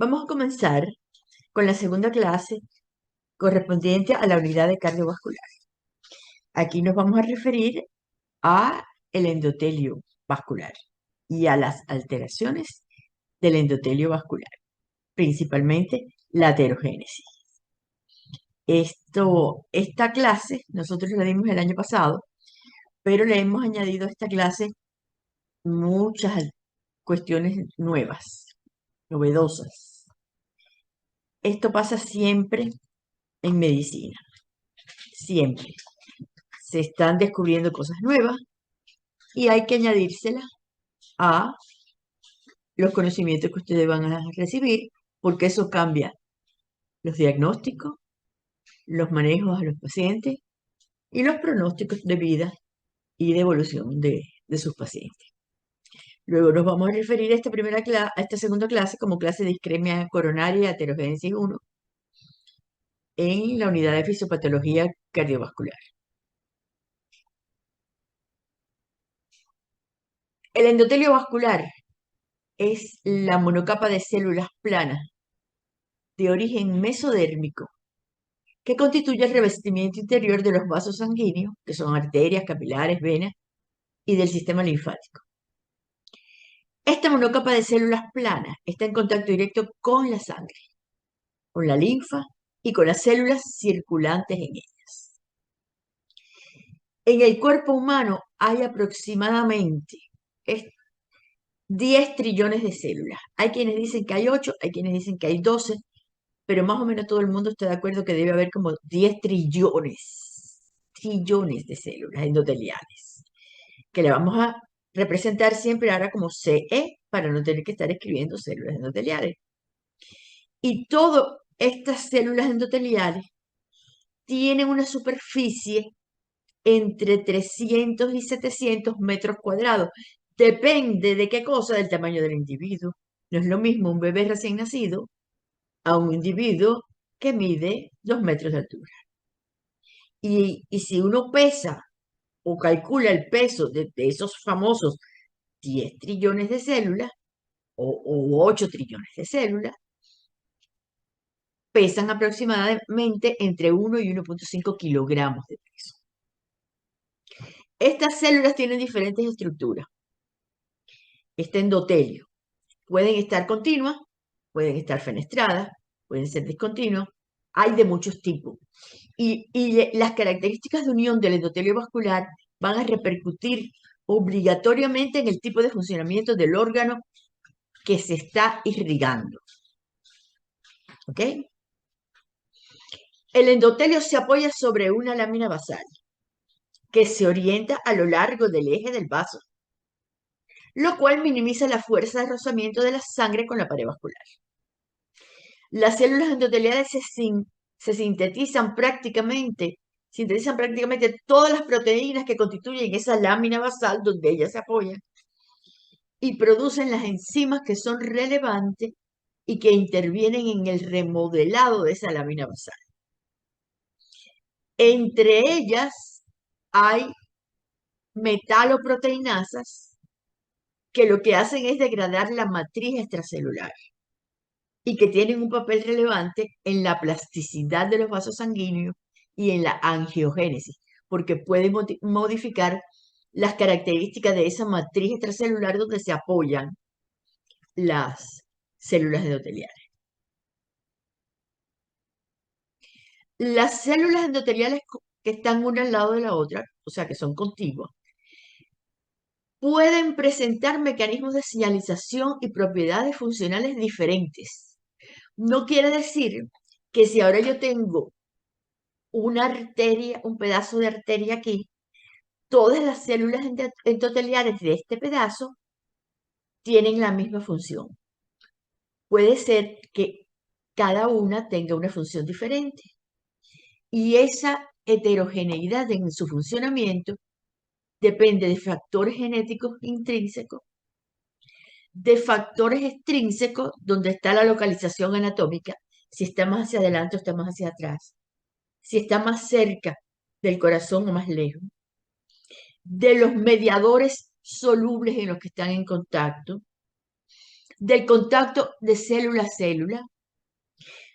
Vamos a comenzar con la segunda clase correspondiente a la unidad de cardiovascular. Aquí nos vamos a referir a el endotelio vascular y a las alteraciones del endotelio vascular, principalmente la aterogénesis. Esta clase nosotros la dimos el año pasado, pero le hemos añadido a esta clase muchas cuestiones nuevas, novedosas. Esto pasa siempre en medicina, siempre. Se están descubriendo cosas nuevas y hay que añadírselas a los conocimientos que ustedes van a recibir, porque eso cambia los diagnósticos, los manejos a los pacientes y los pronósticos de vida y de evolución de sus pacientes. Luego nos vamos a referir a esta segunda clase como clase de isquemia coronaria y aterogénesis 1 en la unidad de fisiopatología cardiovascular. El endotelio vascular es la monocapa de células planas de origen mesodérmico que constituye el revestimiento interior de los vasos sanguíneos, que son arterias, capilares, venas, y del sistema linfático. Esta monocapa de células planas está en contacto directo con la sangre, con la linfa y con las células circulantes en ellas. En el cuerpo humano hay aproximadamente 10 trillones de células. Hay quienes dicen que hay 8, hay quienes dicen que hay 12, pero más o menos todo el mundo está de acuerdo que debe haber como 10 trillones de células endoteliales, que le vamos a representar siempre ahora como CE para no tener que estar escribiendo células endoteliales. Y todas estas células endoteliales tienen una superficie entre 300 y 700 metros cuadrados. Depende de qué cosa, del tamaño del individuo. No es lo mismo un bebé recién nacido a un individuo que mide 2 metros de altura. Y si uno pesa o calcula el peso de esos famosos 10 trillones de células o 8 trillones de células, pesan aproximadamente entre 1 y 1,5 kilogramos de peso. Estas células tienen diferentes estructuras. Este endotelio pueden estar continuas, pueden estar fenestradas, pueden ser discontinuas, hay de muchos tipos. Y las características de unión del endotelio vascular van a repercutir obligatoriamente en el tipo de funcionamiento del órgano que se está irrigando. ¿Ok? El endotelio se apoya sobre una lámina basal que se orienta a lo largo del eje del vaso, lo cual minimiza la fuerza de rozamiento de la sangre con la pared vascular. Las células endoteliales sintetizan prácticamente todas las proteínas que constituyen esa lámina basal donde ellas se apoyan y producen las enzimas que son relevantes y que intervienen en el remodelado de esa lámina basal. Entre ellas hay metaloproteinasas que lo que hacen es degradar la matriz extracelular y que tienen un papel relevante en la plasticidad de los vasos sanguíneos y en la angiogénesis, porque pueden modificar las características de esa matriz extracelular donde se apoyan las células endoteliales. Las células endoteliales que están una al lado de la otra, o sea, que son contiguas, pueden presentar mecanismos de señalización y propiedades funcionales diferentes. No quiere decir que si ahora yo tengo una arteria, un pedazo de arteria aquí, todas las células endoteliales de este pedazo tienen la misma función. Puede ser que cada una tenga una función diferente. Y esa heterogeneidad en su funcionamiento depende de factores genéticos intrínsecos, de factores extrínsecos, donde está la localización anatómica, si está más hacia adelante o está más hacia atrás, si está más cerca del corazón o más lejos, de los mediadores solubles en los que están en contacto, del contacto de célula a célula,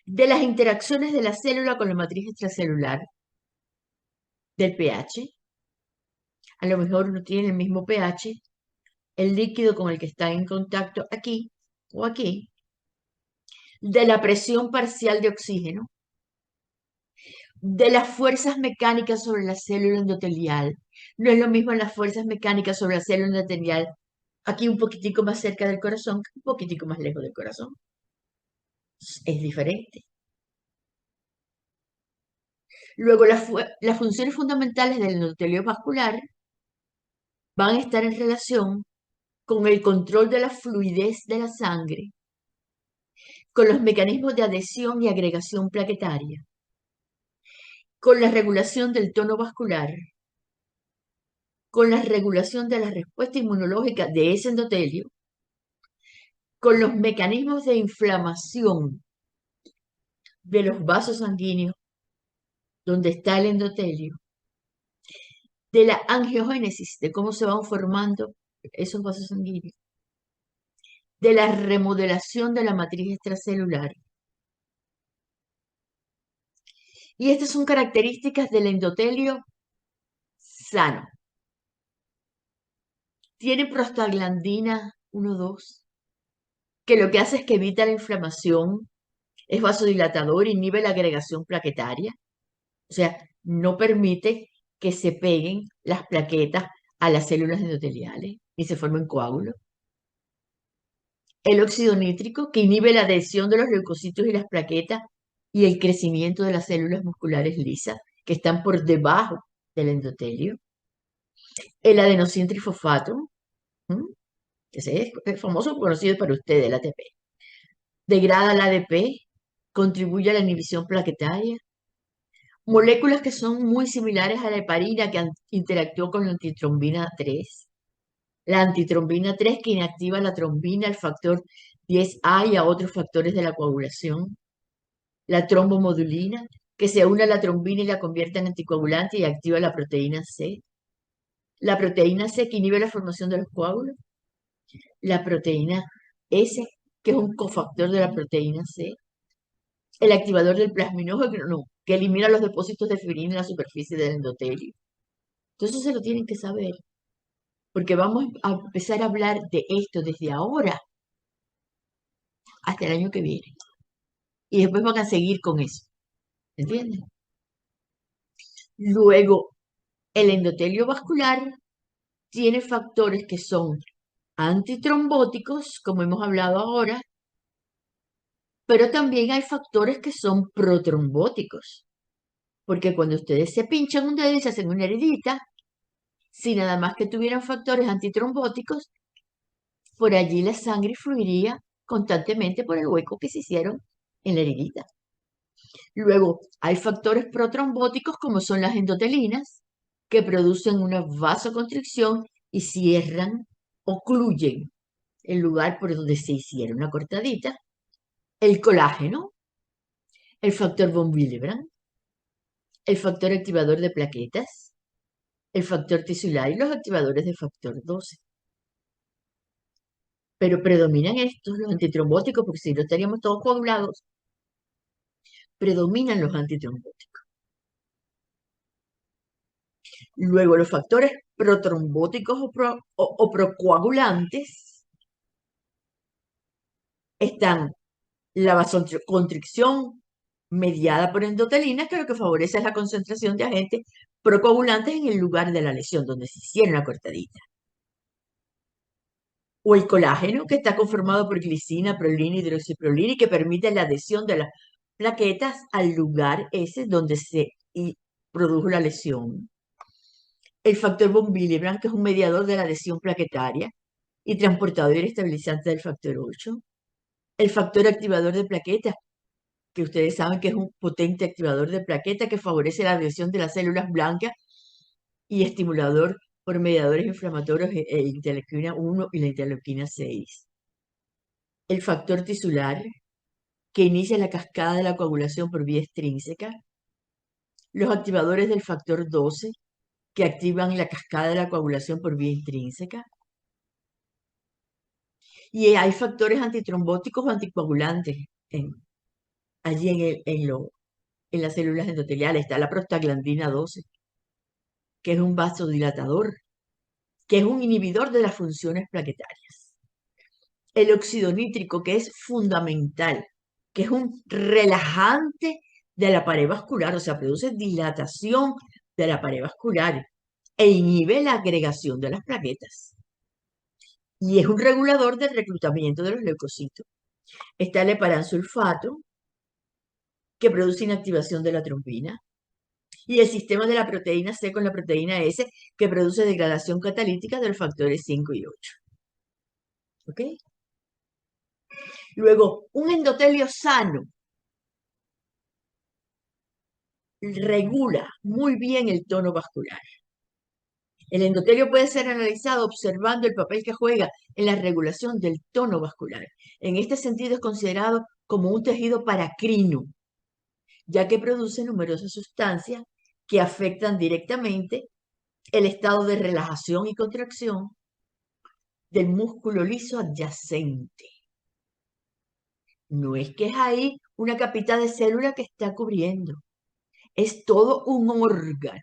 de las interacciones de la célula con la matriz extracelular, del pH. A lo mejor no tiene el mismo pH el líquido con el que está en contacto aquí o aquí, de la presión parcial de oxígeno, de las fuerzas mecánicas sobre la célula endotelial. No es lo mismo las fuerzas mecánicas sobre la célula endotelial aquí un poquitico más cerca del corazón que un poquitico más lejos del corazón. Es diferente. Luego, las funciones fundamentales del endotelio vascular van a estar en relación con el control de la fluidez de la sangre, con los mecanismos de adhesión y agregación plaquetaria, con la regulación del tono vascular, con la regulación de la respuesta inmunológica de ese endotelio, con los mecanismos de inflamación de los vasos sanguíneos donde está el endotelio, de la angiogénesis, de cómo se van formando esos vasos sanguíneos, de la remodelación de la matriz extracelular. Y estas son características del endotelio sano. Tiene prostaglandina 1,2, que lo que hace es que evita la inflamación, es vasodilatador, inhibe la agregación plaquetaria, o sea, no permite que se peguen las plaquetas a las células endoteliales y se formen coágulos. El óxido nítrico, que inhibe la adhesión de los leucocitos y las plaquetas y el crecimiento de las células musculares lisas, que están por debajo del endotelio. El adenosín trifosfato, ese es famoso, conocido para ustedes, el ATP. Degrada el ADP, contribuye a la inhibición plaquetaria. Moléculas que son muy similares a la heparina que interactúa con la antitrombina 3. La antitrombina 3 que inactiva la trombina, el factor 10A y a otros factores de la coagulación. La trombomodulina, que se une a la trombina y la convierte en anticoagulante y activa la proteína C. La proteína C que inhibe la formación de los coágulos. La proteína S, que es un cofactor de la proteína C. El activador del plasminógeno, que elimina los depósitos de fibrina en la superficie del endotelio. Entonces se lo tienen que saber, porque vamos a empezar a hablar de esto desde ahora hasta el año que viene. Y después van a seguir con eso. ¿Entienden? Luego, el endotelio vascular tiene factores que son antitrombóticos, como hemos hablado ahora, pero también hay factores que son protrombóticos, porque cuando ustedes se pinchan un dedo y se hacen una heridita, si nada más que tuvieran factores antitrombóticos, por allí la sangre fluiría constantemente por el hueco que se hicieron en la heridita. Luego, hay factores protrombóticos como son las endotelinas, que producen una vasoconstricción y cierran, ocluyen el lugar por donde se hicieron una cortadita. El colágeno, el factor von Willebrand, el factor activador de plaquetas, el factor tisular y los activadores de factor 12. Pero predominan estos, los antitrombóticos, porque si no estaríamos todos coagulados, predominan los antitrombóticos. Luego, los factores protrombóticos o procoagulantes están la vasoconstricción mediada por endotelinas, que lo que favorece es la concentración de agentes procoagulantes en el lugar de la lesión, donde se hicieron la cortadita. O el colágeno, que está conformado por glicina, prolina, hidroxiprolina y que permite la adhesión de las plaquetas al lugar ese donde se produjo la lesión. El factor von Willebrand, que es un mediador de la adhesión plaquetaria y transportador y estabilizante del factor 8. El factor activador de plaquetas, que ustedes saben que es un potente activador de plaquetas que favorece la adhesión de las células blancas y estimulador por mediadores inflamatorios, interleuquina 1 y la interleuquina 6. El factor tisular, que inicia la cascada de la coagulación por vía extrínseca. Los activadores del factor 12, que activan la cascada de la coagulación por vía intrínseca. Y hay factores antitrombóticos o anticoagulantes allí en las células endoteliales. Está la prostaglandina 12, que es un vasodilatador, que es un inhibidor de las funciones plaquetarias. El óxido nítrico, que es fundamental, que es un relajante de la pared vascular, o sea, produce dilatación de la pared vascular e inhibe la agregación de las plaquetas. Y es un regulador del reclutamiento de los leucocitos. Está el heparansulfato, que produce inactivación de la trombina, y el sistema de la proteína C con la proteína S, que produce degradación catalítica de los factores 5 y 8. ¿Ok? Luego, un endotelio sano regula muy bien el tono vascular. El endotelio puede ser analizado observando el papel que juega en la regulación del tono vascular. En este sentido es considerado como un tejido paracrino, ya que produce numerosas sustancias que afectan directamente el estado de relajación y contracción del músculo liso adyacente. No es que es ahí una capita de célula que está cubriendo, es todo un órgano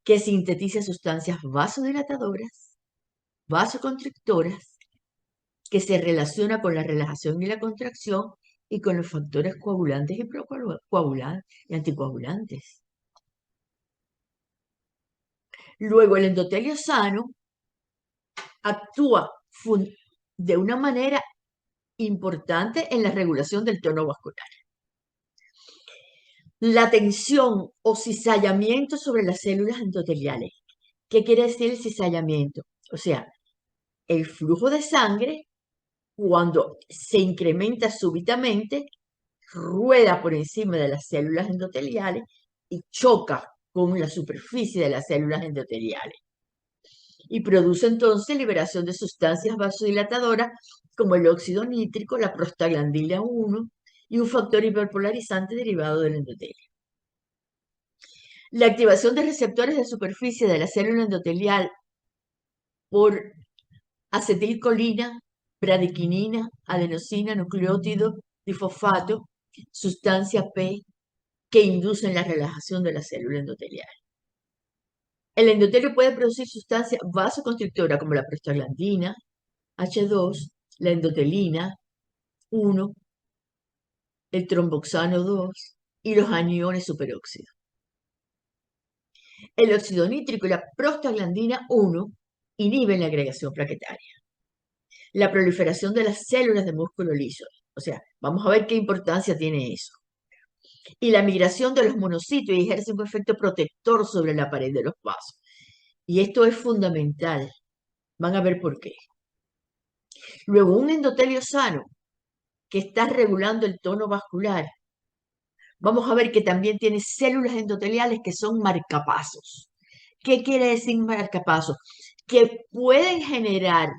que sintetiza sustancias vasodilatadoras, vasoconstrictoras, que se relaciona con la relajación y la contracción y con los factores coagulantes y procoagulantes y anticoagulantes. Luego, el endotelio sano actúa de una manera importante en la regulación del tono vascular. La tensión o cizallamiento sobre las células endoteliales. ¿Qué quiere decir el cizallamiento? O sea, el flujo de sangre, cuando se incrementa súbitamente, rueda por encima de las células endoteliales y choca con la superficie de las células endoteliales. Y produce entonces liberación de sustancias vasodilatadoras como el óxido nítrico, la prostaglandina 1 y un factor hiperpolarizante derivado del endotelio. La activación de receptores de superficie de la célula endotelial por acetilcolina, bradiquinina, adenosina, nucleótido, difosfato, sustancia P, que inducen la relajación de la célula endotelial. El endotelio puede producir sustancias vasoconstrictoras como la prostaglandina, H2, la endotelina 1, el tromboxano 2 y los aniones superóxidos. El óxido nítrico y la prostaglandina 1 inhiben la agregación plaquetaria, la proliferación de las células de músculo liso. O sea, vamos a ver qué importancia tiene eso. Y la migración de los monocitos y ejerce un efecto protector sobre la pared de los vasos. Y esto es fundamental. Van a ver por qué. Luego, un endotelio sano que está regulando el tono vascular. Vamos a ver que también tiene células endoteliales que son marcapasos. ¿Qué quiere decir marcapasos? Que pueden generar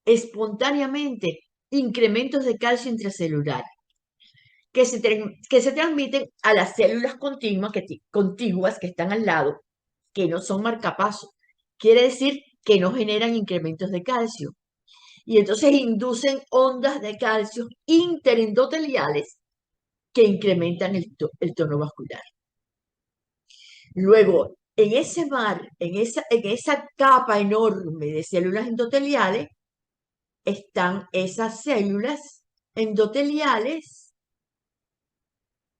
espontáneamente incrementos de calcio intracelular que se transmiten a las células contiguas que están al lado, que no son marcapasos. Quiere decir que no generan incrementos de calcio. Y entonces inducen ondas de calcio interendoteliales que incrementan el tono vascular. Luego, en ese mar, en esa capa enorme de células endoteliales, están esas células endoteliales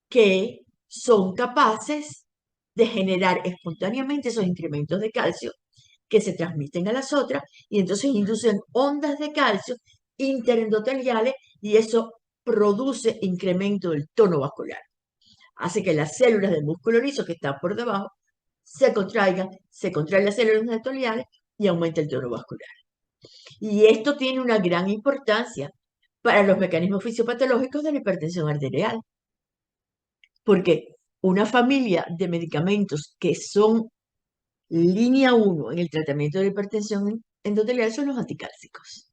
que son capaces de generar espontáneamente esos incrementos de calcio que se transmiten a las otras y entonces inducen ondas de calcio interendoteliales y eso produce incremento del tono vascular. Hace que las células del músculo liso que están por debajo se contraigan, se contraen las células endoteliales y aumenta el tono vascular. Y esto tiene una gran importancia para los mecanismos fisiopatológicos de la hipertensión arterial, porque una familia de medicamentos que son línea 1 en el tratamiento de la hipertensión endotelial son los anticálcicos.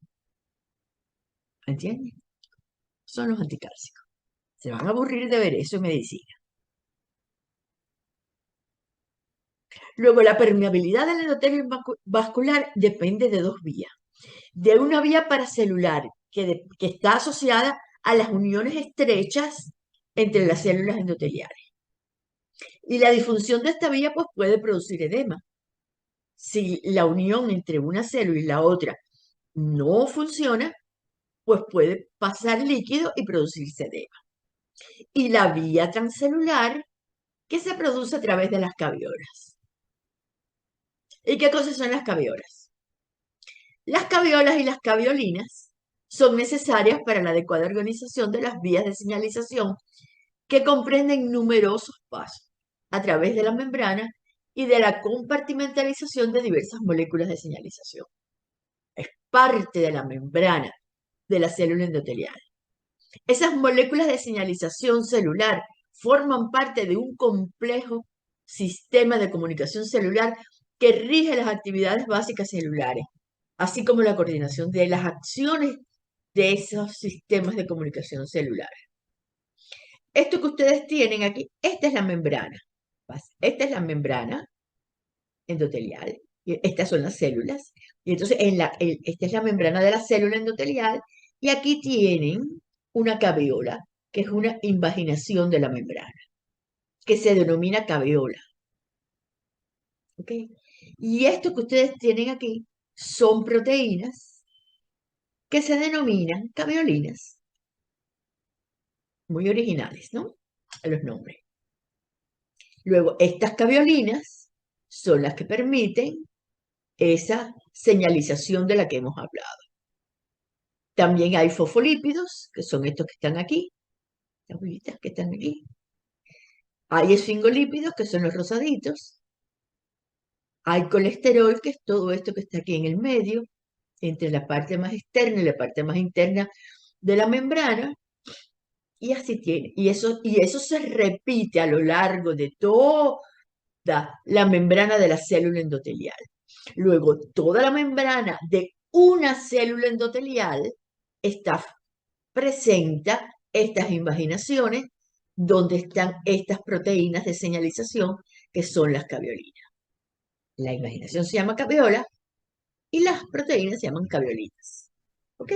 ¿Entienden? Son los anticálcicos. Se van a aburrir de ver eso en medicina. Luego, la permeabilidad del endotelio vascular depende de dos vías. de una vía paracelular que está asociada a las uniones estrechas entre las células endoteliales. Y la disfunción de esta vía pues, puede producir edema. Si la unión entre una célula y la otra no funciona, pues puede pasar líquido y producirse edema. Y la vía transcelular que se produce a través de las caviolas. ¿Y qué cosas son las caviolas? Las caviolas y las caviolinas son necesarias para la adecuada organización de las vías de señalización que comprenden numerosos pasos a través de la membrana y de la compartimentalización de diversas moléculas de señalización. Es parte de la membrana de la célula endotelial. Esas moléculas de señalización celular forman parte de un complejo sistema de comunicación celular que rige las actividades básicas celulares, así como la coordinación de las acciones de esos sistemas de comunicación celular. Esto que ustedes tienen aquí, esta es la membrana. Esta es la membrana endotelial. Y estas son las células. Y entonces esta es la membrana de la célula endotelial. Y aquí tienen una caveola, que es una invaginación de la membrana, que se denomina caveola. ¿Ok? Y esto que ustedes tienen aquí son proteínas que se denominan caveolinas. Muy originales, ¿no? Los nombres. Luego, estas caveolinas son las que permiten esa señalización de la que hemos hablado. También hay fosfolípidos, que son estos que están aquí, las bolitas que están aquí. Hay esfingolípidos, que son los rosaditos. Hay colesterol, que es todo esto que está aquí en el medio, entre la parte más externa y la parte más interna de la membrana. Y así tiene. Y eso se repite a lo largo de toda la membrana de la célula endotelial. Luego, toda la membrana de una célula endotelial presenta estas invaginaciones donde están estas proteínas de señalización que son las caveolinas. La invaginación se llama caveola y las proteínas se llaman caveolinas. ¿Ok?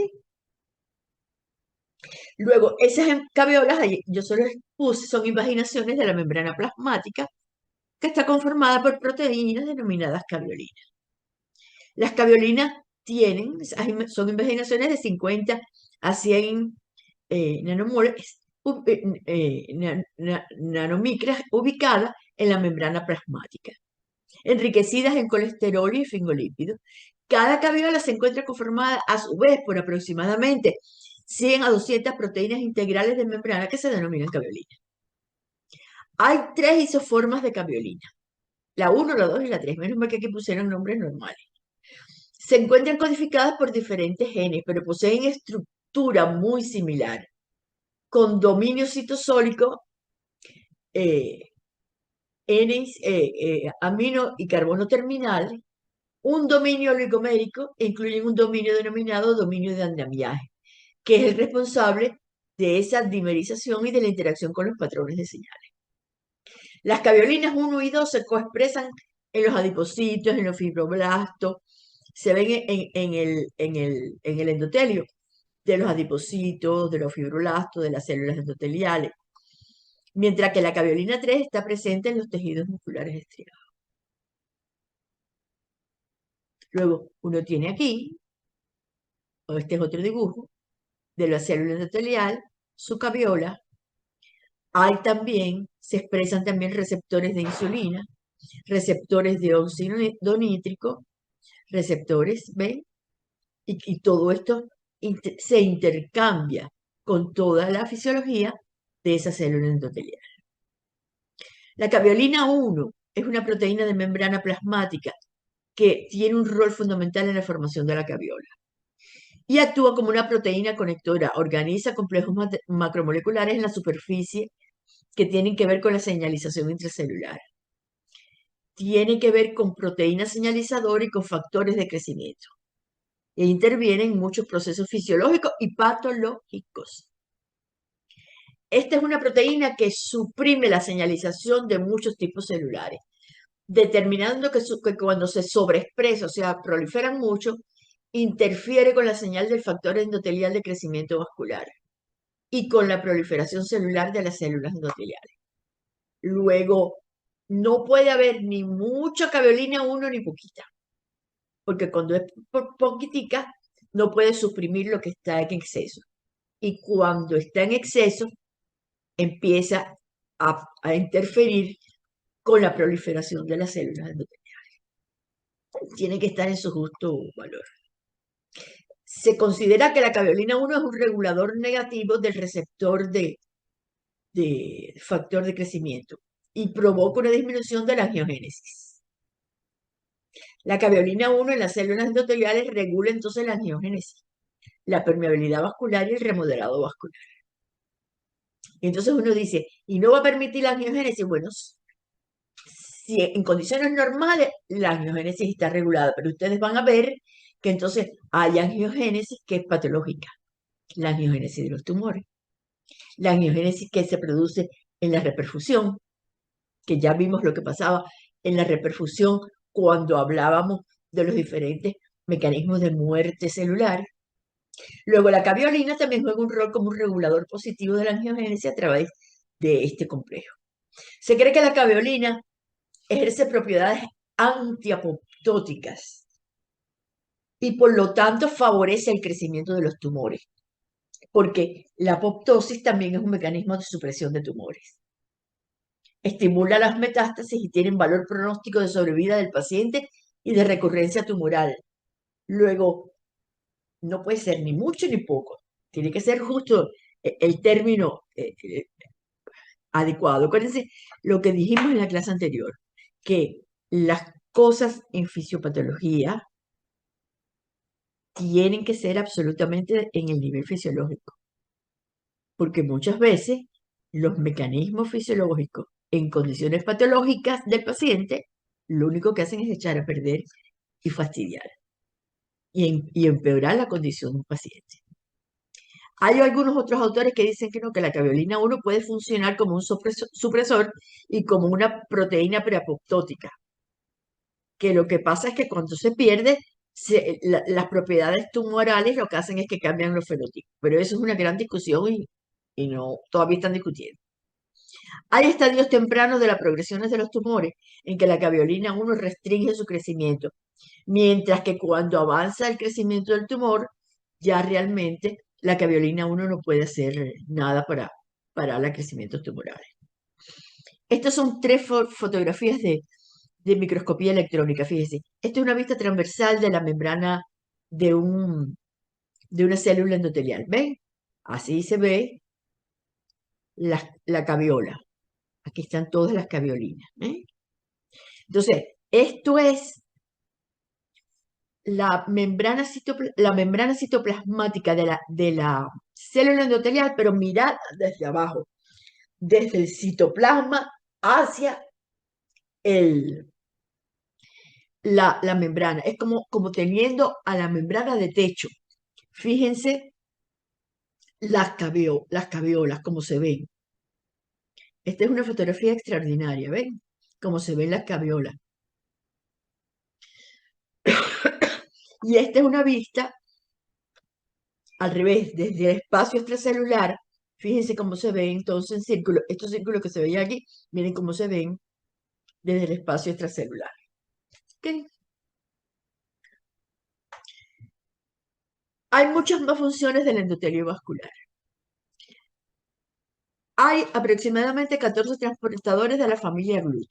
Luego, esas caveolas, yo solo les puse, son invaginaciones de la membrana plasmática que está conformada por proteínas denominadas caveolinas. Las caveolinas son invaginaciones de 50 a 100 nanomoles, nanomicras ubicadas en la membrana plasmática, enriquecidas en colesterol y esfingolípidos. Cada caveola se encuentra conformada a su vez por aproximadamente 100 a 200 proteínas integrales de membrana que se denominan caveolinas. Hay 3 isoformas de caveolina, la 1, la 2 y la 3, menos mal que aquí pusieron nombres normales. Se encuentran codificadas por diferentes genes, pero poseen estructura muy similar, con dominio citosólico, amino y carbono terminal, un dominio oligomérico e incluyen un dominio denominado dominio de andamiaje, que es el responsable de esa dimerización y de la interacción con los patrones de señales. Las caveolinas 1 y 2 se coexpresan en los adipocitos, en los fibroblastos, se ven en el endotelio de los adipocitos, de los fibroblastos, de las células endoteliales, mientras que la caveolina 3 está presente en los tejidos musculares estriados. Luego, uno tiene aquí, o este es otro dibujo, de la célula endotelial, su caveola. Se expresan también receptores de insulina, receptores de óxido nítrico, receptores, ¿ven? Y todo esto se intercambia con toda la fisiología de esa célula endotelial. La caveolina 1 es una proteína de membrana plasmática que tiene un rol fundamental en la formación de la caveola y actúa como una proteína conectora, organiza complejos macromoleculares en la superficie que tienen que ver con la señalización intracelular. Tiene que ver con proteínas señalizadoras y con factores de crecimiento. E interviene en muchos procesos fisiológicos y patológicos. Esta es una proteína que suprime la señalización de muchos tipos celulares, determinando que cuando se sobreexpresa, o sea, proliferan mucho, interfiere con la señal del factor endotelial de crecimiento vascular y con la proliferación celular de las células endoteliales. Luego, no puede haber ni mucha caveolina 1 ni poquita, porque cuando es poquitica, no puede suprimir lo que está en exceso. Y cuando está en exceso, empieza a interferir con la proliferación de las células endoteliales. Tiene que estar en su justo valor. Se considera que la caveolina 1 es un regulador negativo del receptor de factor de crecimiento y provoca una disminución de la angiogénesis. La caveolina 1 en las células endoteliales regula entonces la angiogénesis, la permeabilidad vascular y el remodelado vascular. Y entonces uno dice, ¿y no va a permitir la angiogénesis? Bueno, si en condiciones normales la angiogénesis está regulada, pero ustedes van a ver que entonces hay angiogénesis que es patológica, la angiogénesis de los tumores, la angiogénesis que se produce en la reperfusión, que ya vimos lo que pasaba en la reperfusión cuando hablábamos de los diferentes mecanismos de muerte celular. Luego la caveolina también juega un rol como un regulador positivo de la angiogénesis a través de este complejo. Se cree que la caveolina ejerce propiedades antiapoptóticas y por lo tanto favorece el crecimiento de los tumores, porque la apoptosis también es un mecanismo de supresión de tumores. Estimula las metástasis y tiene un valor pronóstico de sobrevida del paciente y de recurrencia tumoral. Luego, no puede ser ni mucho ni poco, tiene que ser justo el término adecuado. Acuérdense lo que dijimos en la clase anterior, que las cosas en fisiopatología tienen que ser absolutamente en el nivel fisiológico, porque muchas veces los mecanismos fisiológicos en condiciones patológicas del paciente lo único que hacen es echar a perder y fastidiar y empeorar la condición del paciente. Hay algunos otros autores que dicen que no, que la caveolina 1 puede funcionar como un supresor y como una proteína preapoptótica, que lo que pasa es que cuando se pierde, las propiedades tumorales lo que hacen es que cambian los fenotipos. Pero eso es una gran discusión y no, todavía están discutiendo. Hay estadios tempranos de las progresiones de los tumores en que la caveolina 1 restringe su crecimiento, mientras que cuando avanza el crecimiento del tumor, ya realmente la caveolina 1 no puede hacer nada para parar los crecimientos tumorales. Estas son tres fotografías de microscopía electrónica, fíjense. Esta es una vista transversal de la membrana de, de una célula endotelial. ¿Ven? Así se ve la caveola. Aquí están todas las caveolinas. Entonces, esto es la membrana, citoplasmática de la célula endotelial, pero mirad desde abajo, desde el citoplasma hacia la membrana. Es como teniendo a la membrana de techo. Fíjense las caveolas, como se ven. Esta es una fotografía extraordinaria, ¿ven? Cómo se ven las caveolas. Y esta es una vista al revés, desde el espacio extracelular. Fíjense cómo se ven entonces en círculo. Estos círculos que se veían aquí, miren cómo se ven desde el espacio extracelular. ¿Okay? Hay muchas más funciones del endotelio vascular. Hay aproximadamente 14 transportadores de la familia GLUT.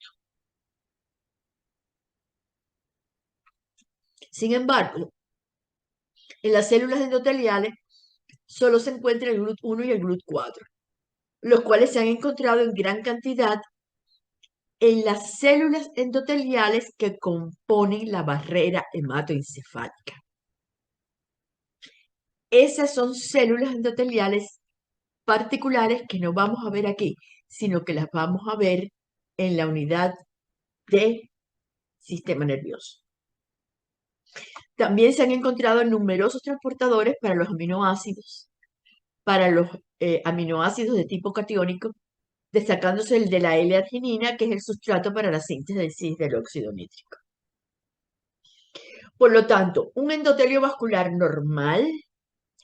Sin embargo, en las células endoteliales solo se encuentra el GLUT1 y el GLUT4, los cuales se han encontrado en gran cantidad en las células endoteliales que componen la barrera hematoencefálica. Esas son células endoteliales particulares que no vamos a ver aquí, sino que las vamos a ver en la unidad de sistema nervioso. También se han encontrado numerosos transportadores para los aminoácidos, de tipo catiónico, destacándose el de la L-arginina, que es el sustrato para la síntesis del óxido nítrico. Por lo tanto, un endotelio vascular normal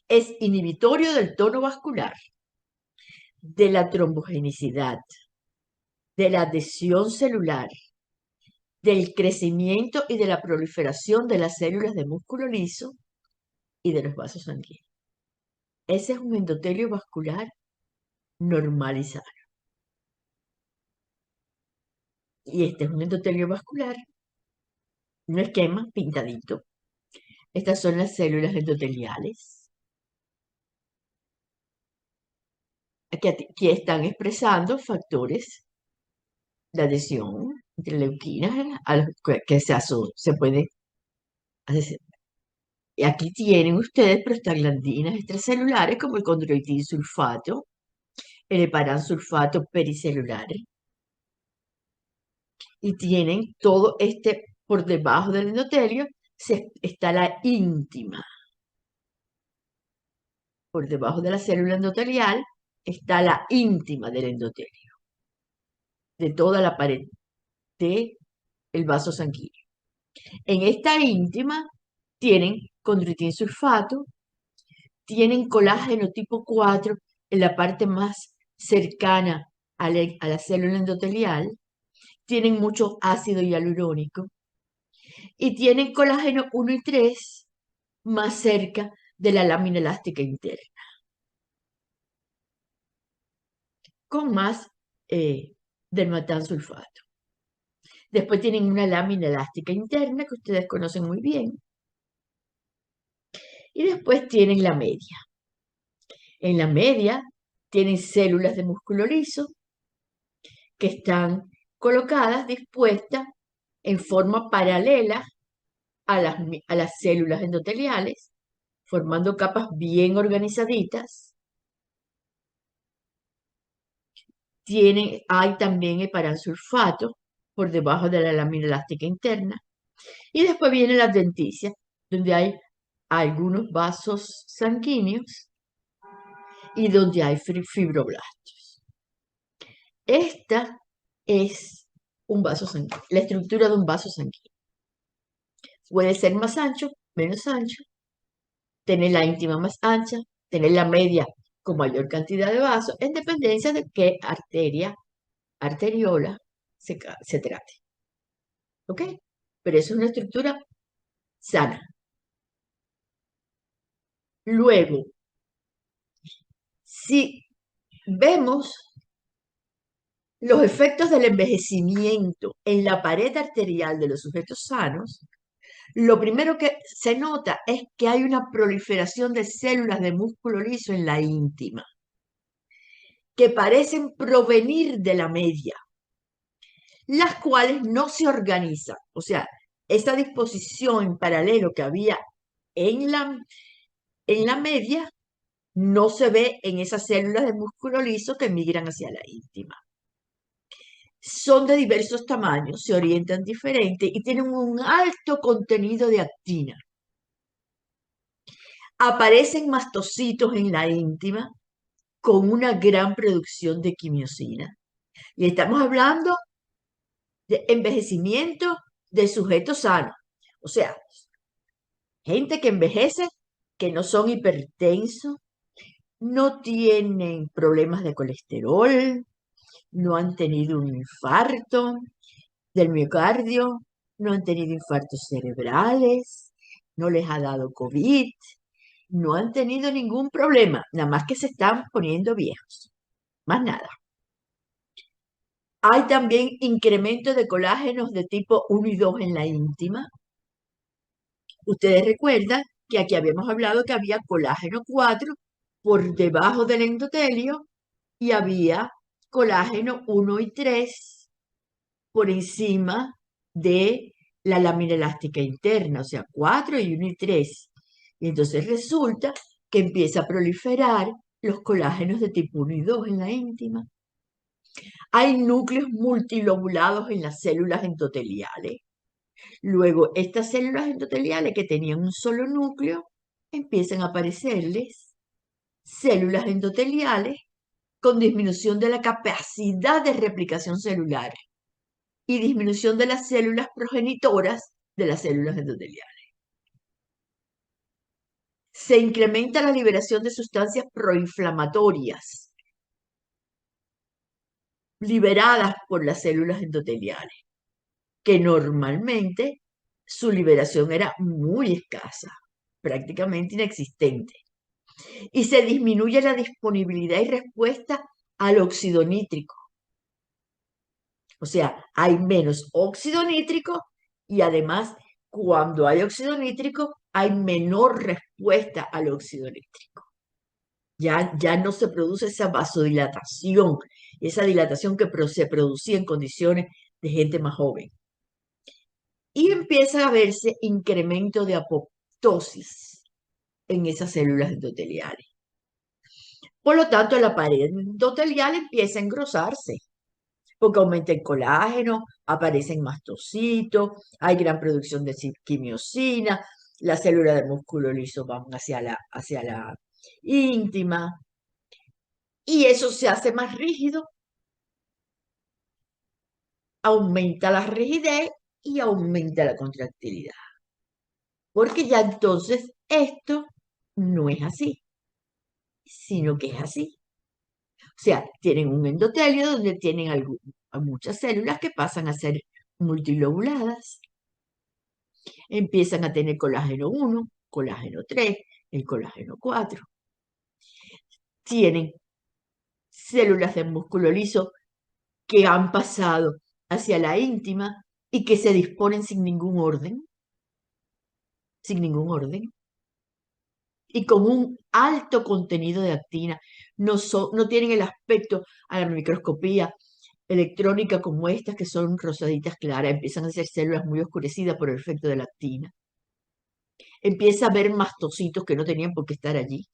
es inhibitorio del tono vascular, de la trombogenicidad, de la adhesión celular, del crecimiento y de la proliferación de las células de músculo liso y de los vasos sanguíneos. Ese es un endotelio vascular normalizado. Y este es un endotelio vascular, un esquema pintadito. Estas son las células endoteliales que están expresando factores de adhesión entre leuquinas que se puede hacer. Y aquí tienen ustedes prostaglandinas extracelulares como el condroitin sulfato, el heparan sulfato pericelular, y tienen todo este por debajo del endotelio, está la íntima. Por debajo de la célula endotelial está la íntima del endotelio, de toda la pared del vaso sanguíneo. En esta íntima tienen condroitin sulfato, tienen colágeno tipo 4 en la parte más cercana a la célula endotelial, tienen mucho ácido hialurónico y tienen colágeno 1 y 3 más cerca de la lámina elástica interna, con más dermatansulfato. Después tienen una lámina elástica interna que ustedes conocen muy bien. Y después tienen la media. En la media tienen células de músculo liso que están colocadas, dispuestas en forma paralela a las células endoteliales, formando capas bien organizaditas. Hay también heparansulfato por debajo de la lámina elástica interna. Y después viene la denticia, donde hay algunos vasos sanguíneos y donde hay fibroblastos. Esta es un vaso sanguíneo, la estructura de un vaso sanguíneo. Puede ser más ancho, menos ancho, tener la íntima más ancha, tener la media con mayor cantidad de vasos, en dependencia de qué arteriola se trate. ¿Ok? Pero eso es una estructura sana. Luego, si vemos los efectos del envejecimiento en la pared arterial de los sujetos sanos, lo primero que se nota es que hay una proliferación de células de músculo liso en la íntima, que parecen provenir de la media, las cuales no se organizan. O sea, esa disposición en paralelo que había en la media no se ve en esas células de músculo liso que migran hacia la íntima. Son de diversos tamaños, se orientan diferente y tienen un alto contenido de actina. Aparecen mastocitos en la íntima con una gran producción de quimiosina. Y estamos hablando de envejecimiento de sujetos sanos. O sea, gente que envejece, que no son hipertensos, no tienen problemas de colesterol, no han tenido un infarto del miocardio, no han tenido infartos cerebrales, no les ha dado COVID, no han tenido ningún problema, nada más que se están poniendo viejos, más nada. Hay también incremento de colágenos de tipo 1 y 2 en la íntima. Ustedes recuerdan que aquí habíamos hablado que había colágeno 4 por debajo del endotelio y había colágeno 1 y 3 por encima de la lámina elástica interna, o sea, 4 y 1 y 3. Y entonces resulta que empieza a proliferar los colágenos de tipo 1 y 2 en la íntima. Hay núcleos multilobulados en las células endoteliales. Luego, estas células endoteliales que tenían un solo núcleo, empiezan a aparecerles células endoteliales con disminución de la capacidad de replicación celular y disminución de las células progenitoras de las células endoteliales. Se incrementa la liberación de sustancias proinflamatorias liberadas por las células endoteliales, que normalmente su liberación era muy escasa, prácticamente inexistente. Y se disminuye la disponibilidad y respuesta al óxido nítrico. O sea, hay menos óxido nítrico y además, cuando hay óxido nítrico, hay menor respuesta al óxido nítrico. Ya no se produce esa vasodilatación, esa dilatación que se producía en condiciones de gente más joven. Y empieza a verse incremento de apoptosis en esas células endoteliales. Por lo tanto, la pared endotelial empieza a engrosarse, porque aumenta el colágeno, aparecen mastocitos, hay gran producción de quimiosina, las células de músculo liso van hacia la íntima, y eso se hace más rígido, aumenta la rigidez y aumenta la contractilidad. Porque ya entonces esto no es así, sino que es así. O sea, tienen un endotelio donde tienen muchas células que pasan a ser multilobuladas. Empiezan a tener colágeno 1, colágeno 3, el colágeno 4. Tienen células de músculo liso que han pasado hacia la íntima y que se disponen sin ningún orden, y con un alto contenido de actina. No tienen el aspecto a la microscopía electrónica como estas, que son rosaditas claras, empiezan a ser células muy oscurecidas por el efecto de la actina. Empieza a haber mastocitos que no tenían por qué estar allí.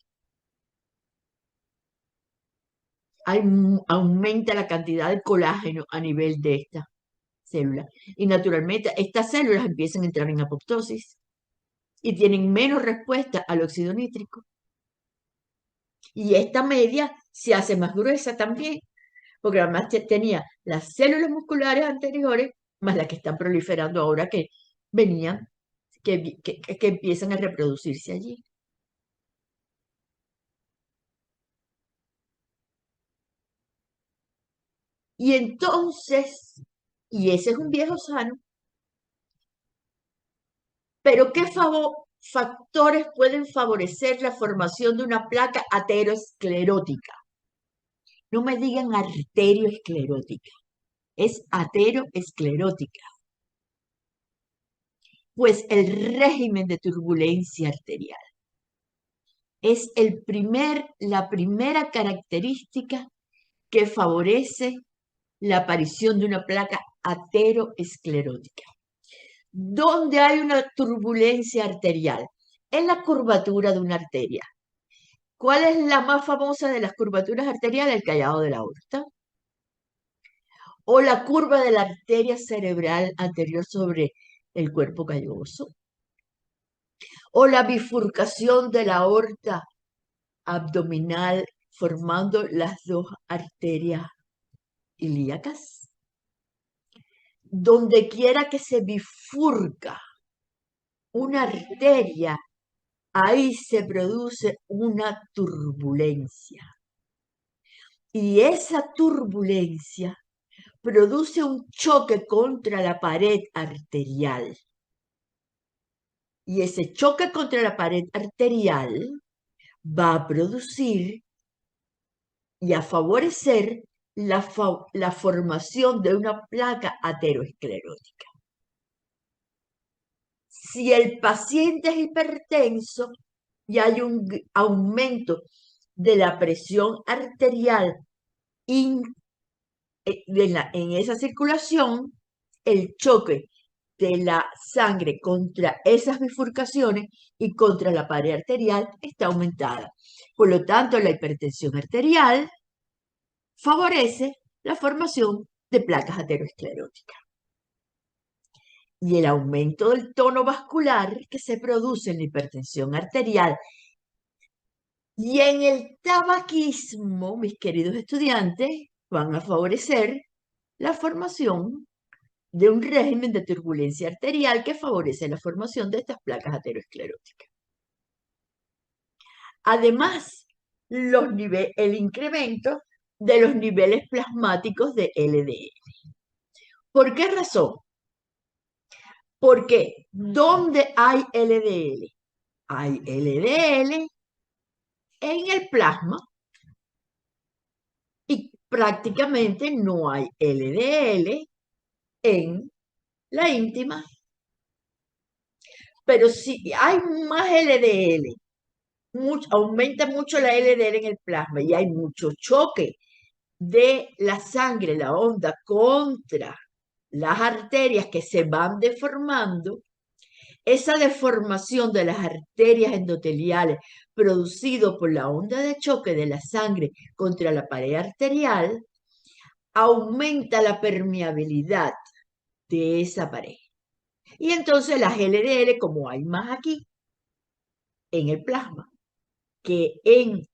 Aumenta la cantidad de colágeno a nivel de esta célula. Y naturalmente estas células empiezan a entrar en apoptosis y tienen menos respuesta al óxido nítrico. Y esta media se hace más gruesa también, porque además tenía las células musculares anteriores, más las que están proliferando ahora que venían, que empiezan a reproducirse allí. Y entonces, y ese es un viejo sano, pero ¿qué factores pueden favorecer la formación de una placa aterosclerótica? No me digan arterioesclerótica, es aterosclerótica. Pues el régimen de turbulencia arterial es la primera característica que favorece la aparición de una placa aterosclerótica. ¿Dónde hay una turbulencia arterial? En la curvatura de una arteria. ¿Cuál es la más famosa de las curvaturas arteriales? El callado de la aorta. O la curva de la arteria cerebral anterior sobre el cuerpo calloso. O la bifurcación de la aorta abdominal formando las dos arterias ilíacas. Donde quiera que se bifurca una arteria, ahí se produce una turbulencia. Y esa turbulencia produce un choque contra la pared arterial. Y ese choque contra la pared arterial va a producir y a favorecer la formación de una placa aterosclerótica. Si el paciente es hipertenso y hay un aumento de la presión arterial en esa circulación, el choque de la sangre contra esas bifurcaciones y contra la pared arterial está aumentada. Por lo tanto, la hipertensión arterial favorece la formación de placas ateroscleróticas. Y el aumento del tono vascular que se produce en la hipertensión arterial y en el tabaquismo, mis queridos estudiantes, van a favorecer la formación de un régimen de turbulencia arterial que favorece la formación de estas placas ateroscleróticas. Además, el incremento de los niveles plasmáticos de LDL. ¿Por qué razón? Porque ¿dónde hay LDL? Hay LDL en el plasma y prácticamente no hay LDL en la íntima. Pero si hay más LDL, aumenta mucho la LDL en el plasma y hay mucho choque de la sangre, la onda contra las arterias que se van deformando, esa deformación de las arterias endoteliales producido por la onda de choque de la sangre contra la pared arterial, aumenta la permeabilidad de esa pared. Y entonces las LDL, como hay más aquí en el plasma que en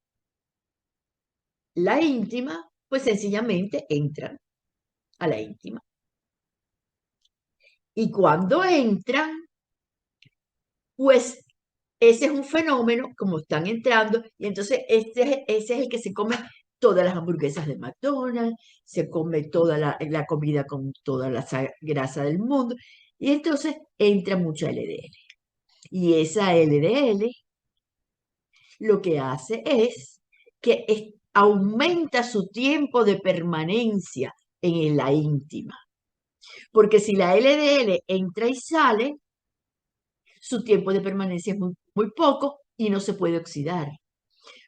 la íntima, pues sencillamente entran a la íntima. Y cuando entran, pues ese es un fenómeno, como están entrando, y entonces ese es el que se come todas las hamburguesas de McDonald's, se come toda la comida con toda la grasa del mundo, y entonces entra mucha LDL. Y esa LDL lo que hace es que aumenta su tiempo de permanencia en la íntima. Porque si la LDL entra y sale, su tiempo de permanencia es muy poco y no se puede oxidar.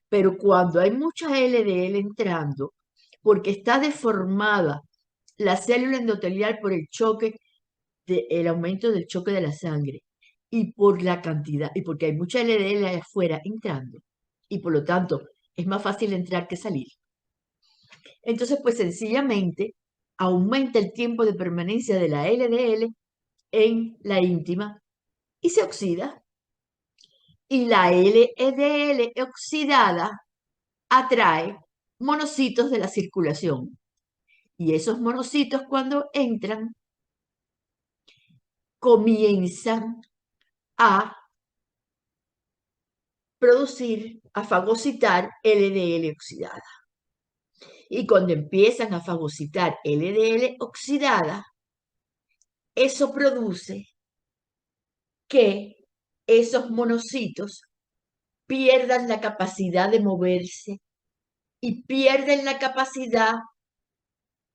Pero cuando hay mucha LDL entrando, porque está deformada la célula endotelial por el choque, el aumento del choque de la sangre y por la cantidad, y porque hay mucha LDL allá afuera entrando, y por lo tanto es más fácil entrar que salir. Entonces, pues sencillamente aumenta el tiempo de permanencia de la LDL en la íntima y se oxida. Y la LDL oxidada atrae monocitos de la circulación. Y esos monocitos cuando entran comienzan a producir, a fagocitar LDL oxidada. Y cuando empiezan a fagocitar LDL oxidada, eso produce que esos monocitos pierdan la capacidad de moverse y pierden la capacidad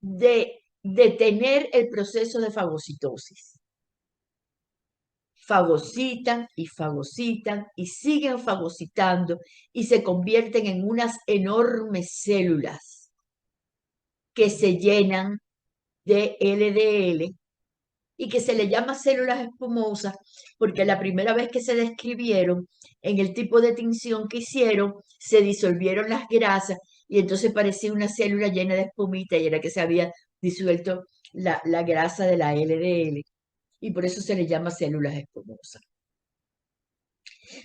de detener el proceso de fagocitosis. Fagocitan y siguen fagocitando y se convierten en unas enormes células que se llenan de LDL y que se le llama células espumosas porque la primera vez que se describieron, en el tipo de tinción que hicieron, se disolvieron las grasas y entonces parecía una célula llena de espumita y era que se había disuelto la grasa de la LDL y por eso se le llama células espumosas.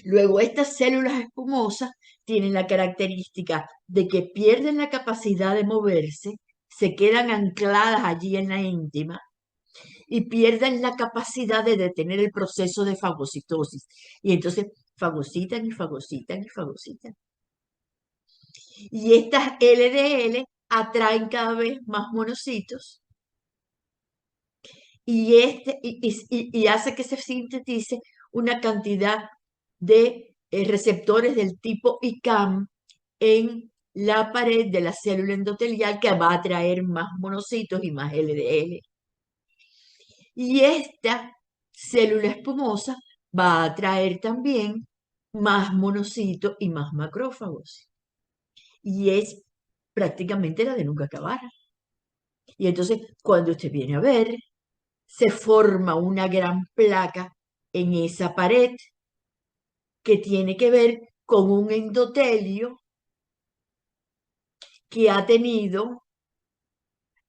Luego, estas células espumosas tienen la característica de que pierden la capacidad de moverse, se quedan ancladas allí en la íntima y pierden la capacidad de detener el proceso de fagocitosis. Y entonces fagocitan y fagocitan y fagocitan. Y estas LDL atraen cada vez más monocitos y hace que se sintetice una cantidad de receptores del tipo ICAM en la pared de la célula endotelial que va a atraer más monocitos y más LDL. Y esta célula espumosa va a atraer también más monocitos y más macrófagos. Y es prácticamente la de nunca acabar. Y entonces, cuando usted viene a ver, se forma una gran placa en esa pared que tiene que ver con un endotelio que ha tenido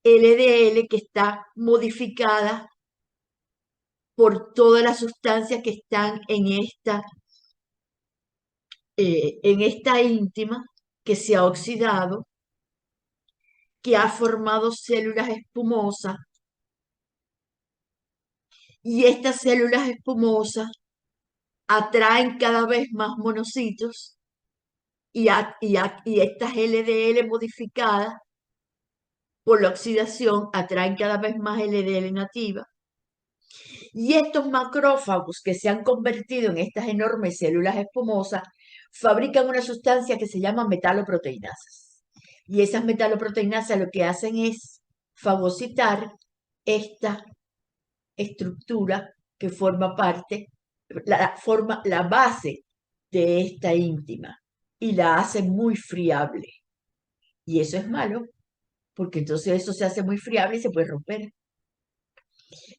LDL que está modificada por todas las sustancias que están en esta íntima que se ha oxidado, que ha formado células espumosas y estas células espumosas atraen cada vez más monocitos y estas LDL modificadas por la oxidación atraen cada vez más LDL nativa. Y estos macrófagos que se han convertido en estas enormes células espumosas fabrican una sustancia que se llama metaloproteinasas. Y esas metaloproteinasas lo que hacen es fagocitar esta estructura que forma parte, forma la base de esta íntima y la hace muy friable. Y eso es malo, porque entonces eso se hace muy friable y se puede romper.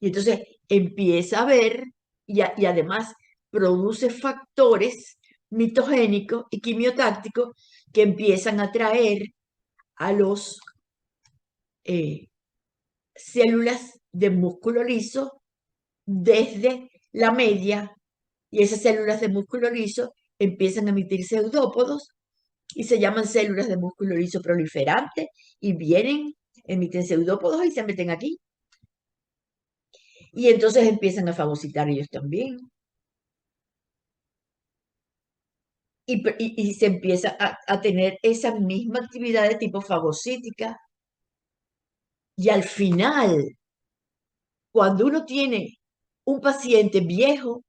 Y entonces empieza a ver y además produce factores mitogénicos y quimiotácticos que empiezan a atraer a los células de músculo liso desde la media, y esas células de músculo liso empiezan a emitir pseudópodos y se llaman células de músculo liso proliferantes y vienen, emiten pseudópodos y se meten aquí. Y entonces empiezan a fagocitar ellos también. Y se empieza a tener esa misma actividad de tipo fagocítica. Y al final, cuando uno tiene un paciente viejo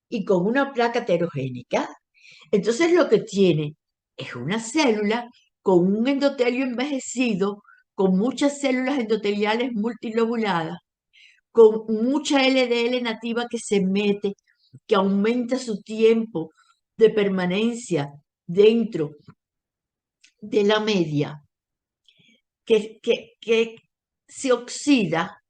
y con una placa heterogénica, entonces lo que tiene es una célula con un endotelio envejecido, con muchas células endoteliales multilobuladas, con mucha LDL nativa que se mete, que aumenta su tiempo de permanencia dentro de la media, que se oxida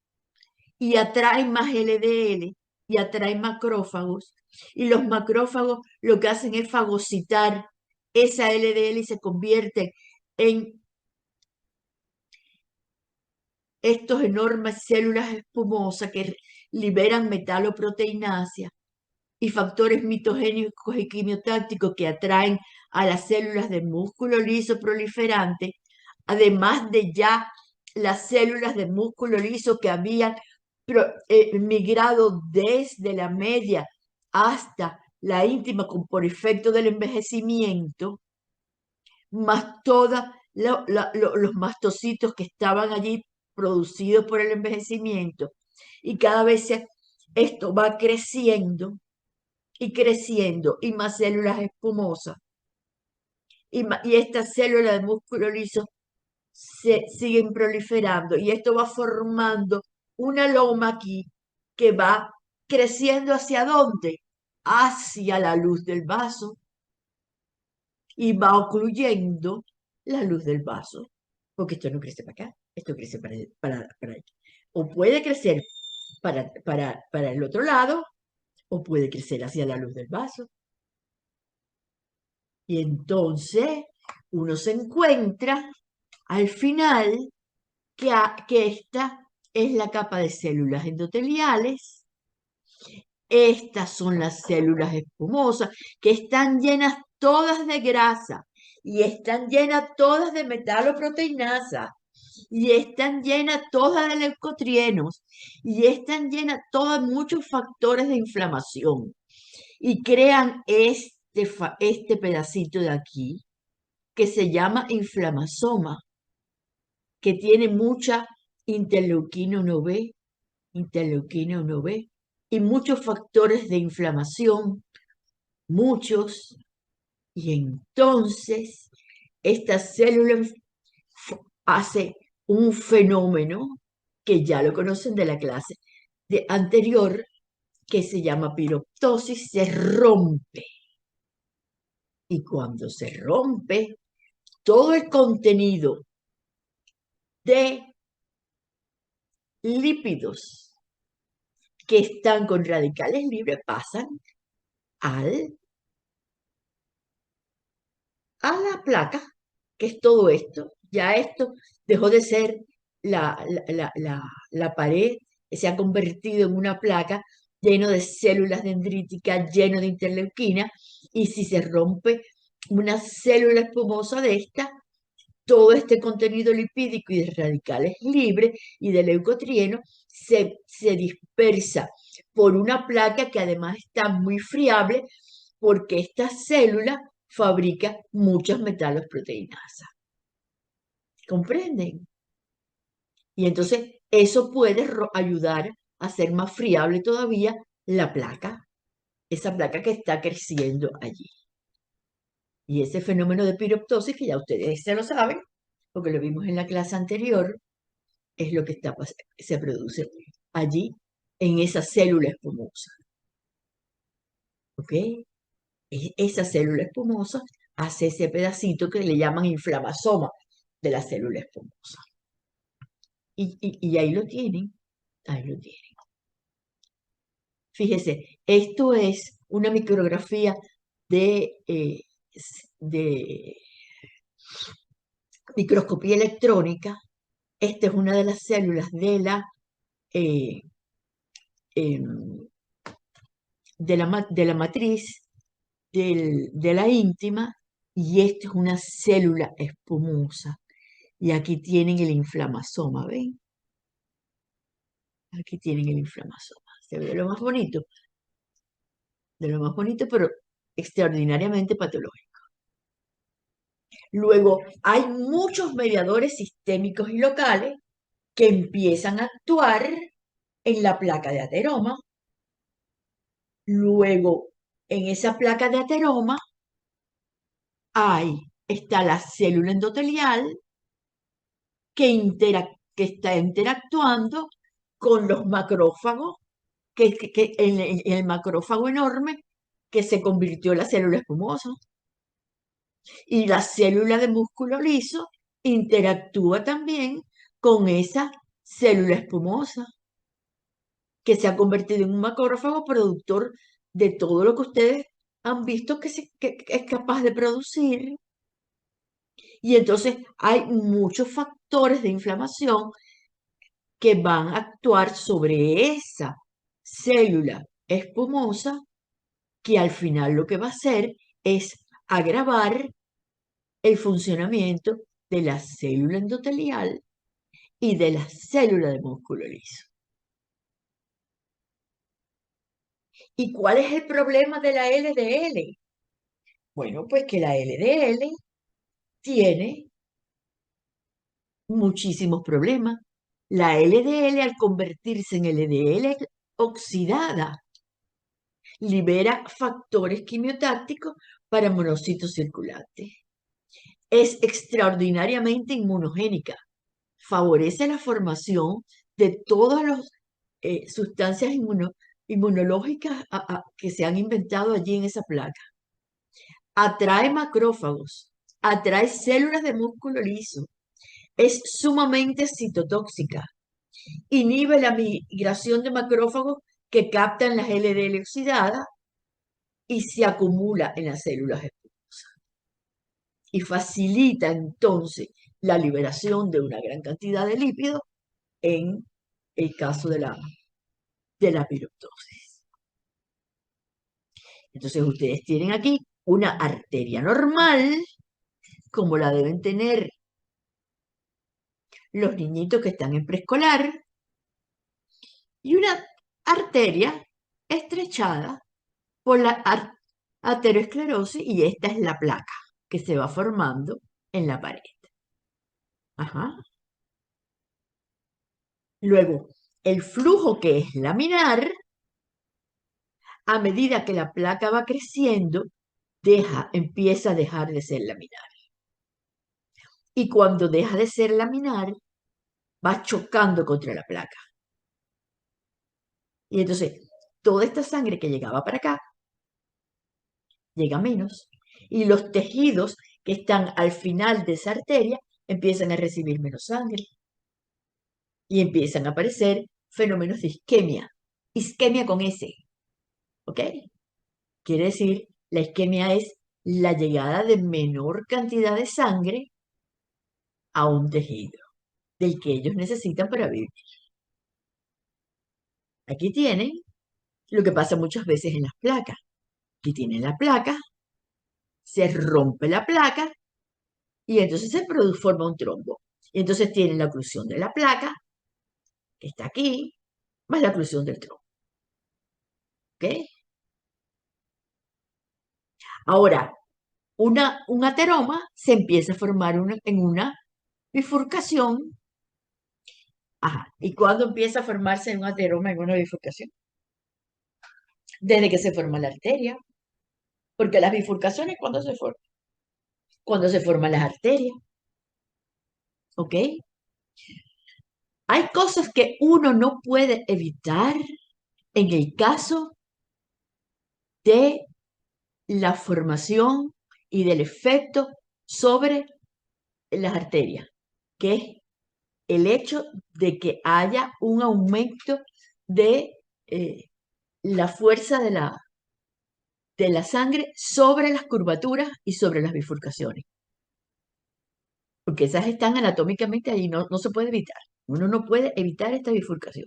y atrae más LDL y atrae macrófagos. Y los macrófagos lo que hacen es fagocitar esa LDL y se convierten en estos enormes células espumosas que liberan metaloproteinasa y factores mitogénicos y quimiotácticos que atraen a las células de músculo liso proliferante, además de ya las células de músculo liso que habían migrado desde la media hasta la íntima por efecto del envejecimiento, más todos los mastocitos que estaban allí producidos por el envejecimiento. Y cada vez esto va creciendo y creciendo, y más células espumosas. Y estas células de músculo liso se siguen proliferando, y esto va formando una loma aquí que va creciendo ¿hacia dónde? Hacia la luz del vaso, y va ocluyendo la luz del vaso, porque esto no crece para acá, esto crece para allá. O puede crecer para el otro lado, o puede crecer hacia la luz del vaso. Y entonces uno se encuentra al final que esta es la capa de células endoteliales. Estas son las células espumosas que están llenas todas de grasa y están llenas todas de metaloproteinasa y están llenas todas de leucotrienos y están llenas todas de muchos factores de inflamación y crean este pedacito de aquí que se llama inflamasoma, que tiene mucha interleuquina 1B, interleuquina 1B y muchos factores de inflamación, muchos. Y entonces esta célula hace un fenómeno que ya lo conocen de la clase anterior, que se llama piroptosis, se rompe. Y cuando se rompe, todo el contenido de lípidos que están con radicales libres pasan a la placa, que es todo esto. Ya esto dejó de ser la pared, se ha convertido en una placa lleno de células dendríticas, lleno de interleuquina, y si se rompe una célula espumosa de esta, todo este contenido lipídico y de radicales libres y de leucotrieno se dispersa por una placa que además está muy friable porque estas células fabrica muchas metalosproteinasas. ¿Comprenden? Y entonces eso puede ayudar a hacer más friable todavía la placa, esa placa que está creciendo allí. Y ese fenómeno de piroptosis, que ya ustedes se lo saben, porque lo vimos en la clase anterior, es lo que se produce allí en esa célula espumosa. ¿Ok? Esa célula espumosa hace ese pedacito que le llaman inflamasoma de la célula espumosa. Y ahí lo tienen, ahí lo tienen. Fíjese, esto es una micrografía de microscopía electrónica. Esta es una de las células eh, em, de la matriz de la íntima, y esta es una célula espumosa. Y aquí tienen el inflamasoma, ¿ven? Aquí tienen el inflamasoma. Se ve de lo más bonito, pero extraordinariamente patológico. Luego, hay muchos mediadores sistémicos y locales que empiezan a actuar en la placa de ateroma. Luego, en esa placa de ateroma, está la célula endotelial que está interactuando con los macrófagos, que en el macrófago enorme que se convirtió en la célula espumosa. Y la célula de músculo liso interactúa también con esa célula espumosa, que se ha convertido en un macrófago productor de todo lo que ustedes han visto que es capaz de producir. Y entonces hay muchos factores de inflamación que van a actuar sobre esa célula espumosa, que al final lo que va a hacer es agravar el funcionamiento de la célula endotelial y de la célula de músculo liso. ¿Y cuál es el problema de la LDL? Bueno, pues que la LDL tiene muchísimos problemas. La LDL, al convertirse en LDL oxidada, libera factores quimiotácticos para monocitos circulantes. Es extraordinariamente inmunogénica. Favorece la formación de todas las sustancias inmunológicas que se han inventado allí en esa placa. Atrae macrófagos, atrae células de músculo liso, es sumamente citotóxica, inhibe la migración de macrófagos que captan las LDL oxidadas y se acumula en las células espumasas. Y facilita entonces la liberación de una gran cantidad de lípidos en el caso de la piroptosis. Entonces ustedes tienen aquí una arteria normal, como la deben tener los niñitos que están en preescolar, y una arteria estrechada por la aterosclerosis, y esta es la placa que se va formando en la pared. Ajá. Luego, el flujo, que es laminar, a medida que la placa va creciendo, empieza a dejar de ser laminar. Y cuando deja de ser laminar, va chocando contra la placa. Y entonces, toda esta sangre que llegaba para acá, llega menos. Y los tejidos que están al final de esa arteria empiezan a recibir menos sangre. Y empiezan a aparecer fenómenos de isquemia. Isquemia con S. ¿Ok? Quiere decir, la isquemia es la llegada de menor cantidad de sangre a un tejido del que ellos necesitan para vivir. Aquí tienen lo que pasa muchas veces en las placas. Aquí tienen la placa, se rompe la placa y entonces forma un trombo. Y entonces tienen la oclusión de la placa, que está aquí, más la oclusión del trombo. ¿Ok? Ahora, un ateroma se empieza a formar en una bifurcación. Ajá. ¿Y cuándo empieza a formarse un ateroma en una bifurcación? Desde que se forma la arteria. Porque las bifurcaciones, ¿cuándo se forman? Cuando se forman las arterias. ¿Ok? Hay cosas que uno no puede evitar en el caso de la formación y del efecto sobre las arterias, que es el hecho de que haya un aumento de la fuerza de la sangre sobre las curvaturas y sobre las bifurcaciones, porque esas están anatómicamente ahí, no se puede evitar. Uno no puede evitar esta bifurcación,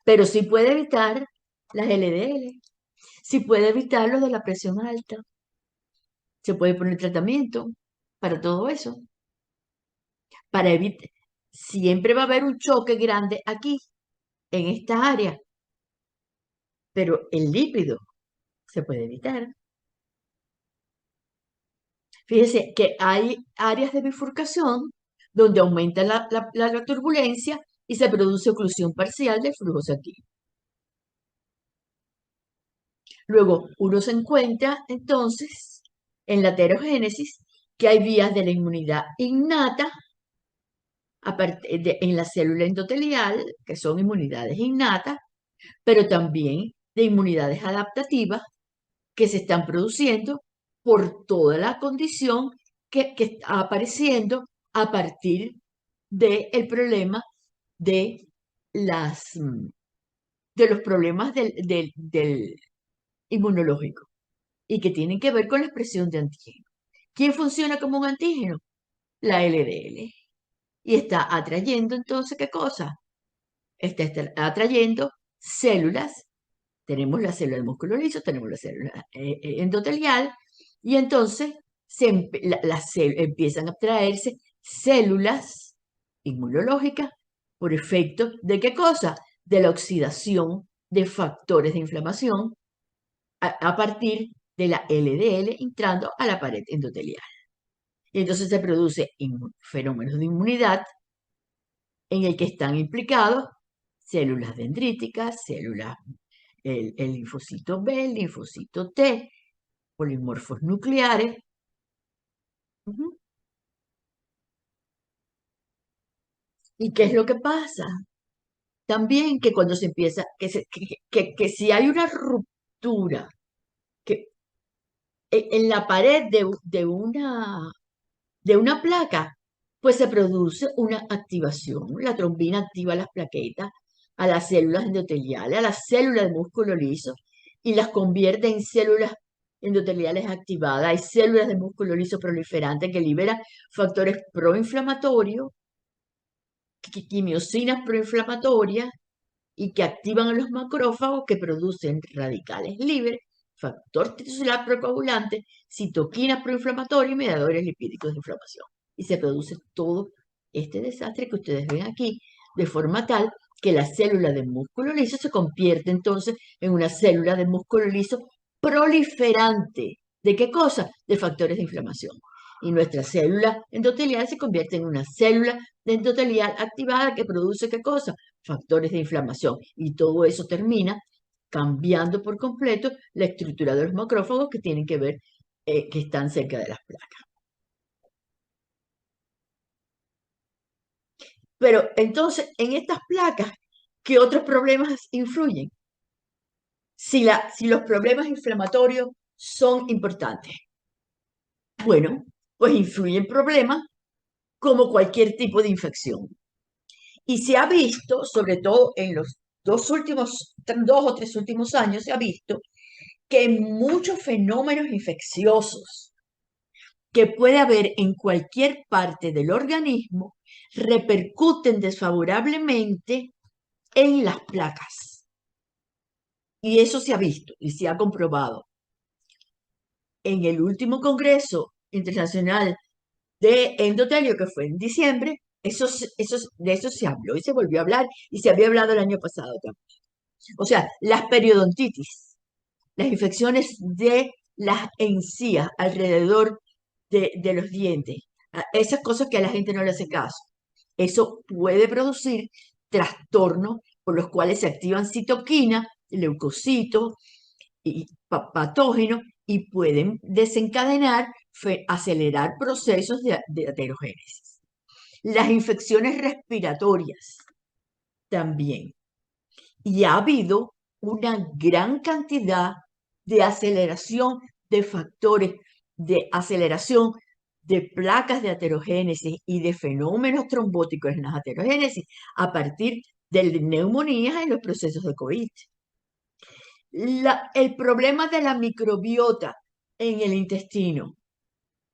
pero sí puede evitar las LDL, sí puede evitar lo de la presión alta, se puede poner tratamiento para todo eso, para evitar. Siempre va a haber un choque grande aquí, en esta área, pero el lípido se puede evitar. Fíjese que hay áreas de bifurcación donde aumenta la turbulencia y se produce oclusión parcial del flujo sanguíneo. Luego, uno se encuentra entonces en la heterogénesis que hay vías de la inmunidad innata en la célula endotelial, que son inmunidades innatas, pero también de inmunidades adaptativas que se están produciendo por toda la condición que está apareciendo a partir del problema de, de los problemas del inmunológico y que tienen que ver con la expresión de antígeno. ¿Quién funciona como un antígeno? La LDL. Y está atrayendo entonces, ¿qué cosa? Está atrayendo células. Tenemos la célula del músculo liso, tenemos la célula endotelial, y entonces empiezan a traerse células inmunológicas por efecto de qué cosa? De la oxidación de factores de inflamación a partir de la LDL entrando a la pared endotelial. Y entonces se produce fenómenos de inmunidad en el que están implicados células dendríticas, células, el linfocito B, el linfocito T, polimorfos nucleares. Ujú. ¿Y qué es lo que pasa? También que cuando se empieza, que si hay una ruptura que, en la pared de una placa, pues se produce una activación. La trombina activa las plaquetas a las células endoteliales, a las células de músculo liso, y las convierte en células endoteliales activadas. Hay células de músculo liso proliferantes que liberan factores proinflamatorios, quimiosinas proinflamatorias, y que activan a los macrófagos que producen radicales libres, factor tisular procoagulante, citoquinas proinflamatorias y mediadores lipídicos de inflamación. Y se produce todo este desastre que ustedes ven aquí, de forma tal que la célula de músculo liso se convierte entonces en una célula de músculo liso proliferante. ¿De qué cosa? De factores de inflamación. Y nuestra célula endotelial se convierte en una célula endotelial activada que produce ¿qué cosa? Factores de inflamación. Y todo eso termina cambiando por completo la estructura de los macrófagos que tienen que ver, que están cerca de las placas. Pero entonces, en estas placas, ¿qué otros problemas influyen? Si los problemas inflamatorios son importantes. Bueno, pues influyen problemas como cualquier tipo de infección. Y se ha visto, sobre todo en los dos o tres últimos años, se ha visto que muchos fenómenos infecciosos que puede haber en cualquier parte del organismo repercuten desfavorablemente en las placas. Y eso se ha visto y se ha comprobado. En el último Congreso Internacional de Endotelio, que fue en diciembre, de eso se habló y se volvió a hablar y se había hablado el año pasado también. O sea, las periodontitis, las infecciones de las encías alrededor de los dientes. Esas cosas que a la gente no le hace caso. Eso puede producir trastornos por los cuales se activan citoquinas, leucocitos y patógenos y pueden desencadenar, acelerar procesos de aterogénesis. Las infecciones respiratorias también. Y ha habido una gran cantidad de aceleración de factores de aceleración de placas de aterogénesis y de fenómenos trombóticos en las aterogénesis a partir de neumonías en los procesos de COVID. El problema de la microbiota en el intestino,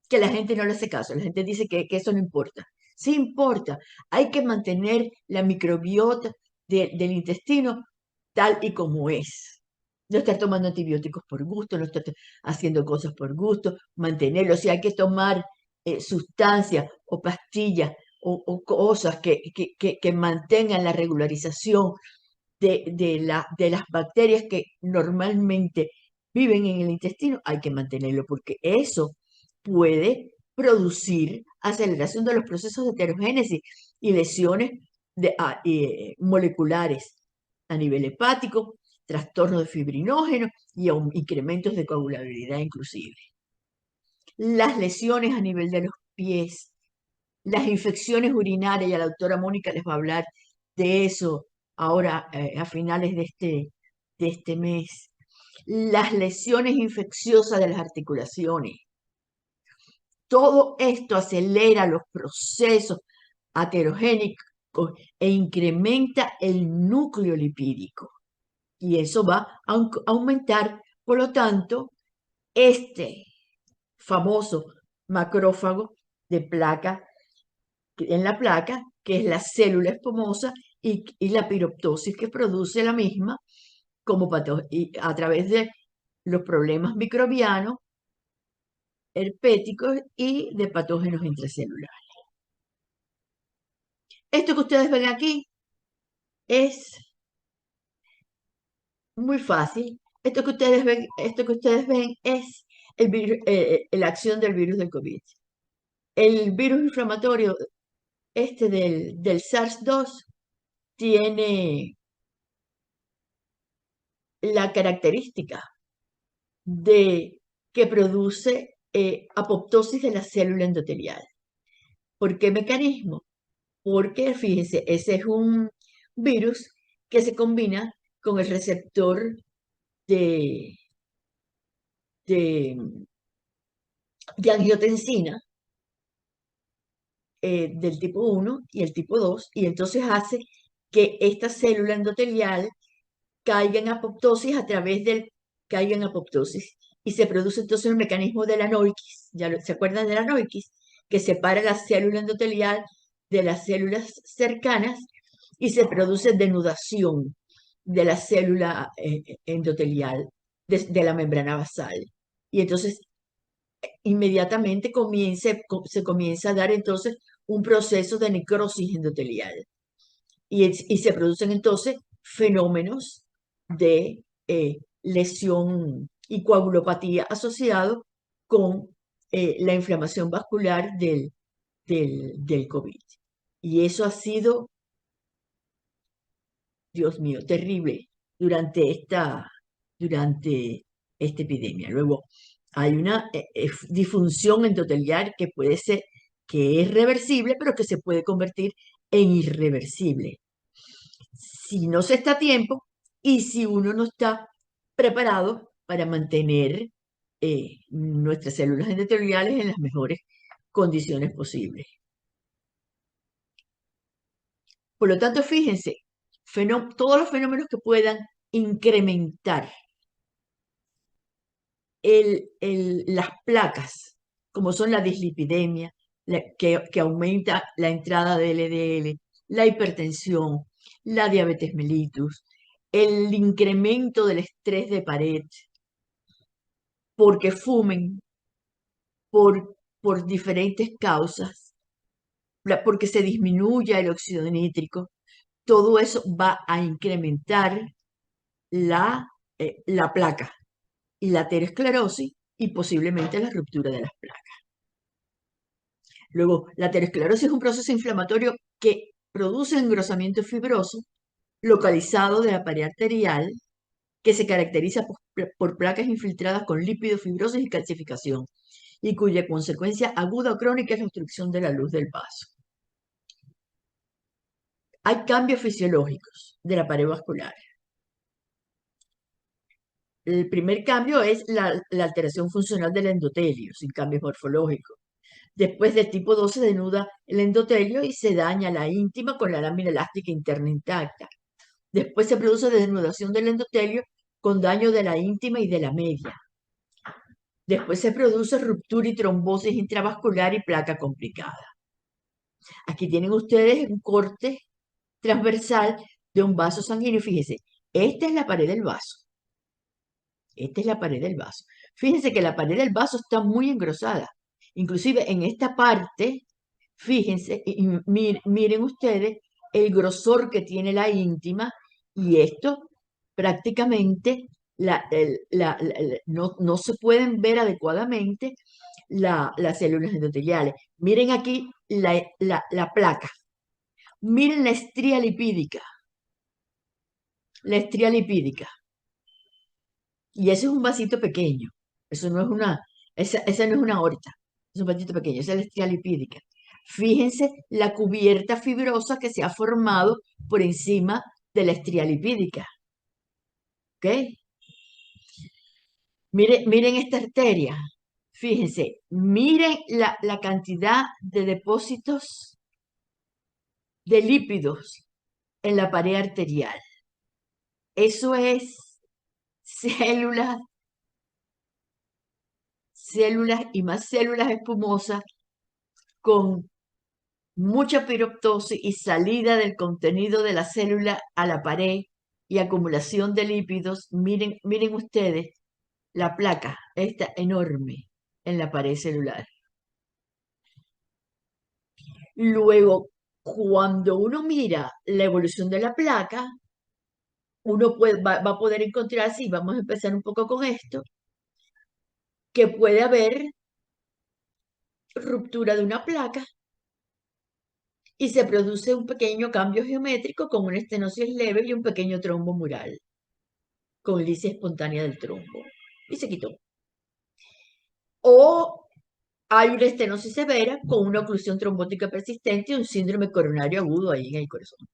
que la gente no le hace caso, la gente dice que eso no importa. Sí importa, hay que mantener la microbiota del intestino tal y como es. No estar tomando antibióticos por gusto, no estar haciendo cosas por gusto, mantenerlo. Si hay que tomar sustancias o pastillas o cosas que mantengan la regularización de las bacterias que normalmente viven en el intestino, hay que mantenerlo porque eso puede producir aceleración de los procesos de heterogénesis y lesiones moleculares a nivel hepático, trastornos de fibrinógeno y incrementos de coagulabilidad inclusive. Las lesiones a nivel de los pies, las infecciones urinarias, y la doctora Mónica les va a hablar de eso ahora a finales de este mes. Las lesiones infecciosas de las articulaciones. Todo esto acelera los procesos aterogénicos e incrementa el núcleo lipídico. Y eso va a aumentar, por lo tanto, este famoso macrófago de placa, en la placa, que es la célula espumosa y la piroptosis que produce la misma como a través de los problemas microbianos, herpéticos y de patógenos intracelulares. Esto que ustedes ven aquí es muy fácil. Esto que ustedes ven es la acción del virus del COVID. El virus inflamatorio del SARS-2 tiene la característica de que produce apoptosis de la célula endotelial. ¿Por qué mecanismo? Porque, fíjense, ese es un virus que se combina con el receptor de, de, de angiotensina del tipo 1 y el tipo 2, y entonces hace que esta célula endotelial caiga en apoptosis caiga en apoptosis y se produce entonces el mecanismo de la Noikis. ¿Se acuerdan de la Noikis? Que separa la célula endotelial de las células cercanas y se produce denudación de la célula endotelial de la membrana basal. Y entonces inmediatamente se comienza a dar entonces un proceso de necrosis endotelial. Y se producen entonces fenómenos de lesión y coagulopatía asociados con la inflamación vascular del COVID. Y eso ha sido, Dios mío, terrible durante esta epidemia. Luego, hay una disfunción endotelial que es reversible, pero que se puede convertir en irreversible si no se está a tiempo y si uno no está preparado para mantener nuestras células endoteliales en las mejores condiciones posibles. Por lo tanto, fíjense, todos los fenómenos que puedan incrementar las placas, como son la dislipidemia, que aumenta la entrada de LDL, la hipertensión, la diabetes mellitus, el incremento del estrés de pared, porque fumen, por diferentes causas, porque se disminuya el óxido nítrico, todo eso va a incrementar la placa y la aterosclerosis y posiblemente la ruptura de las placas. Luego, la aterosclerosis es un proceso inflamatorio que produce engrosamiento fibroso localizado de la pared arterial que se caracteriza por placas infiltradas con lípidos fibrosos y calcificación, y cuya consecuencia aguda o crónica es la obstrucción de la luz del vaso. Hay cambios fisiológicos de la pared vascular. El primer cambio es la alteración funcional del endotelio, sin cambios morfológicos. Después del tipo 2 se denuda el endotelio y se daña la íntima con la lámina elástica interna intacta. Después se produce denudación del endotelio con daño de la íntima y de la media. Después se produce ruptura y trombosis intravascular y placa complicada. Aquí tienen ustedes un corte transversal de un vaso sanguíneo. Fíjense, esta es la pared del vaso. Esta es la pared del vaso. Fíjense que la pared del vaso está muy engrosada. Inclusive en esta parte, fíjense, y miren ustedes el grosor que tiene la íntima y esto prácticamente no se pueden ver adecuadamente las células endoteliales. Miren aquí la placa. Miren la estría lipídica. La estría lipídica. Y ese es un vasito pequeño. Eso no es esa no es una aorta. Es un vasito pequeño. Esa es la estría lipídica. Fíjense la cubierta fibrosa que se ha formado por encima de la estría lipídica. ¿Ok? Miren esta arteria. Fíjense, miren la cantidad de depósitos de lípidos en la pared arterial. Eso es células, células y más células espumosas con mucha piroptosis y salida del contenido de la célula a la pared y acumulación de lípidos. Miren ustedes la placa, esta enorme en la pared celular. Luego, cuando uno mira la evolución de la placa, uno va a poder encontrar, sí, vamos a empezar un poco con esto, que puede haber ruptura de una placa y se produce un pequeño cambio geométrico con una estenosis leve y un pequeño trombo mural, con lisis espontánea del trombo. Y se quitó. O hay una estenosis severa con una oclusión trombótica persistente y un síndrome coronario agudo ahí en el corazón.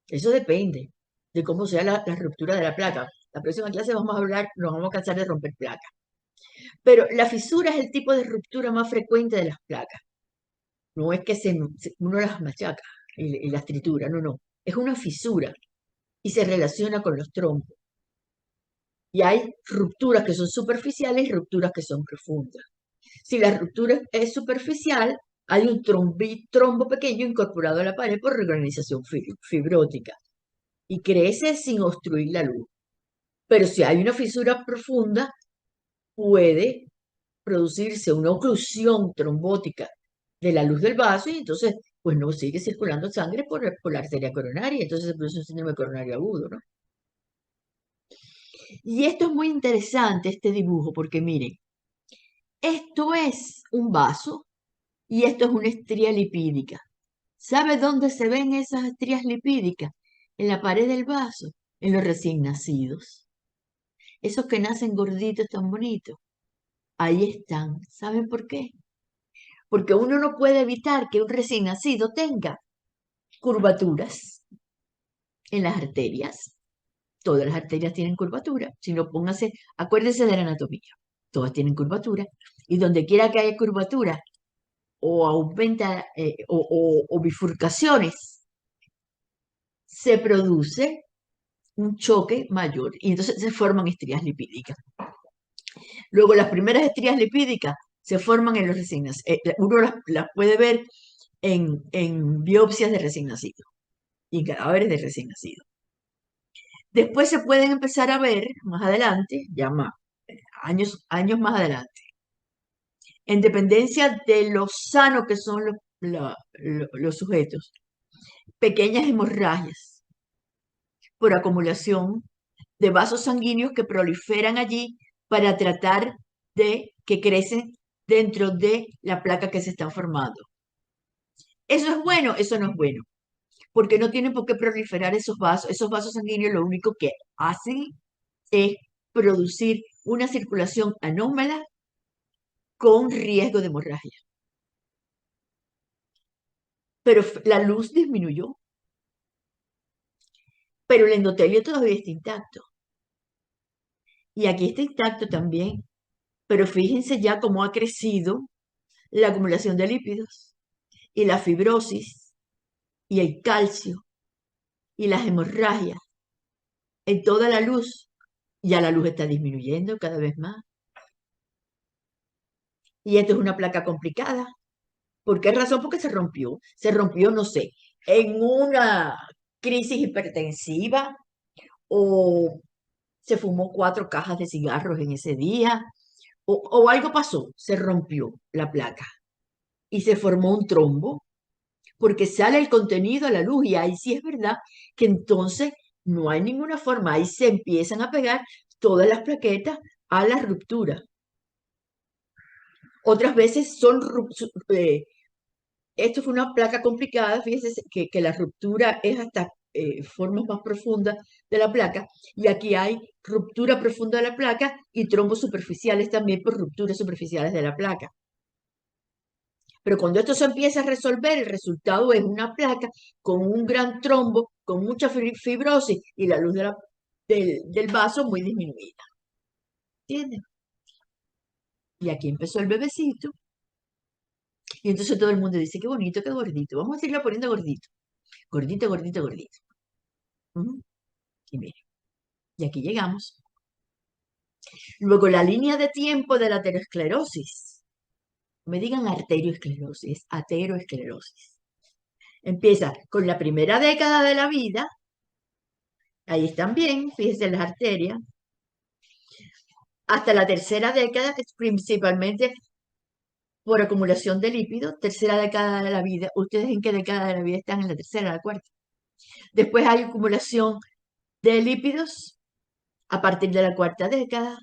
Eso depende de cómo sea la ruptura de la placa. La próxima clase vamos a hablar, nos vamos a cansar de romper placas. Pero la fisura es el tipo de ruptura más frecuente de las placas. No es que uno las machaca y las tritura, no. Es una fisura y se relaciona con los trombos. Y hay rupturas que son superficiales y rupturas que son profundas. Si la ruptura es superficial, hay un trombo pequeño incorporado a la pared por reorganización fibrótica y crece sin obstruir la luz. Pero si hay una fisura profunda, puede producirse una oclusión trombótica de la luz del vaso y entonces pues no sigue circulando sangre por la arteria coronaria, entonces se produce un síndrome coronario agudo, ¿no? Y esto es muy interesante, este dibujo, porque miren, esto es un vaso y esto es una estría lipídica. ¿Sabe dónde se ven esas estrías lipídicas? En la pared del vaso, en los recién nacidos. Esos que nacen gorditos tan bonitos. Ahí están. ¿Saben por qué? Porque uno no puede evitar que un recién nacido tenga curvaturas en las arterias. Todas las arterias tienen curvatura. Si no, póngase, acuérdense de la anatomía. Todas tienen curvatura. Y donde quiera que haya curvatura, o aumenta, o bifurcaciones, se produce un choque mayor y entonces se forman estrías lipídicas. Luego, las primeras estrías lipídicas se forman en los recién nacidos. Uno las puede ver en biopsias de recién nacidos y en cadáveres de recién nacidos. Después se pueden empezar a ver más adelante, ya más, años más adelante, en dependencia de lo sano que son los sujetos, pequeñas hemorragias por acumulación de vasos sanguíneos que proliferan allí para tratar que crecen dentro de la placa que se están formando. ¿Eso es bueno? Eso no es bueno, porque no tienen por qué proliferar esos vasos. Esos vasos sanguíneos lo único que hacen es producir una circulación anómala con riesgo de hemorragia. Pero la luz disminuyó, pero el endotelio todavía está intacto. Y aquí está intacto también. Pero fíjense ya cómo ha crecido la acumulación de lípidos y la fibrosis y el calcio y las hemorragias en toda la luz. Ya la luz está disminuyendo cada vez más. Y esto es una placa complicada. ¿Por qué razón? Porque se rompió. Se rompió, no sé, en una crisis hipertensiva o se fumó 4 cajas de cigarros en ese día o algo pasó, se rompió la placa y se formó un trombo porque sale el contenido a la luz y ahí sí es verdad que entonces no hay ninguna forma, ahí se empiezan a pegar todas las plaquetas a la ruptura. Otras veces son esto fue una placa complicada, fíjense que la ruptura es hasta formas más profundas de la placa, y aquí hay ruptura profunda de la placa y trombos superficiales también por rupturas superficiales de la placa. Pero cuando esto se empieza a resolver, el resultado es una placa con un gran trombo, con mucha fibrosis y la luz del vaso muy disminuida. ¿Entienden? Y aquí empezó el bebecito. Y entonces todo el mundo dice, qué bonito, qué gordito. Vamos a irlo poniendo gordito. Gordito, gordito, gordito. Ujú. Y mire, y aquí llegamos. Luego la línea de tiempo de la aterosclerosis. No me digan arterioesclerosis, aterosclerosis. Empieza con la primera década de la vida. Ahí están bien, fíjense las arterias. Hasta la tercera década, es principalmente por acumulación de lípidos. Tercera década de la vida. ¿Ustedes en qué década de la vida están? En la tercera, la cuarta. Después hay acumulación de lípidos a partir de la cuarta década.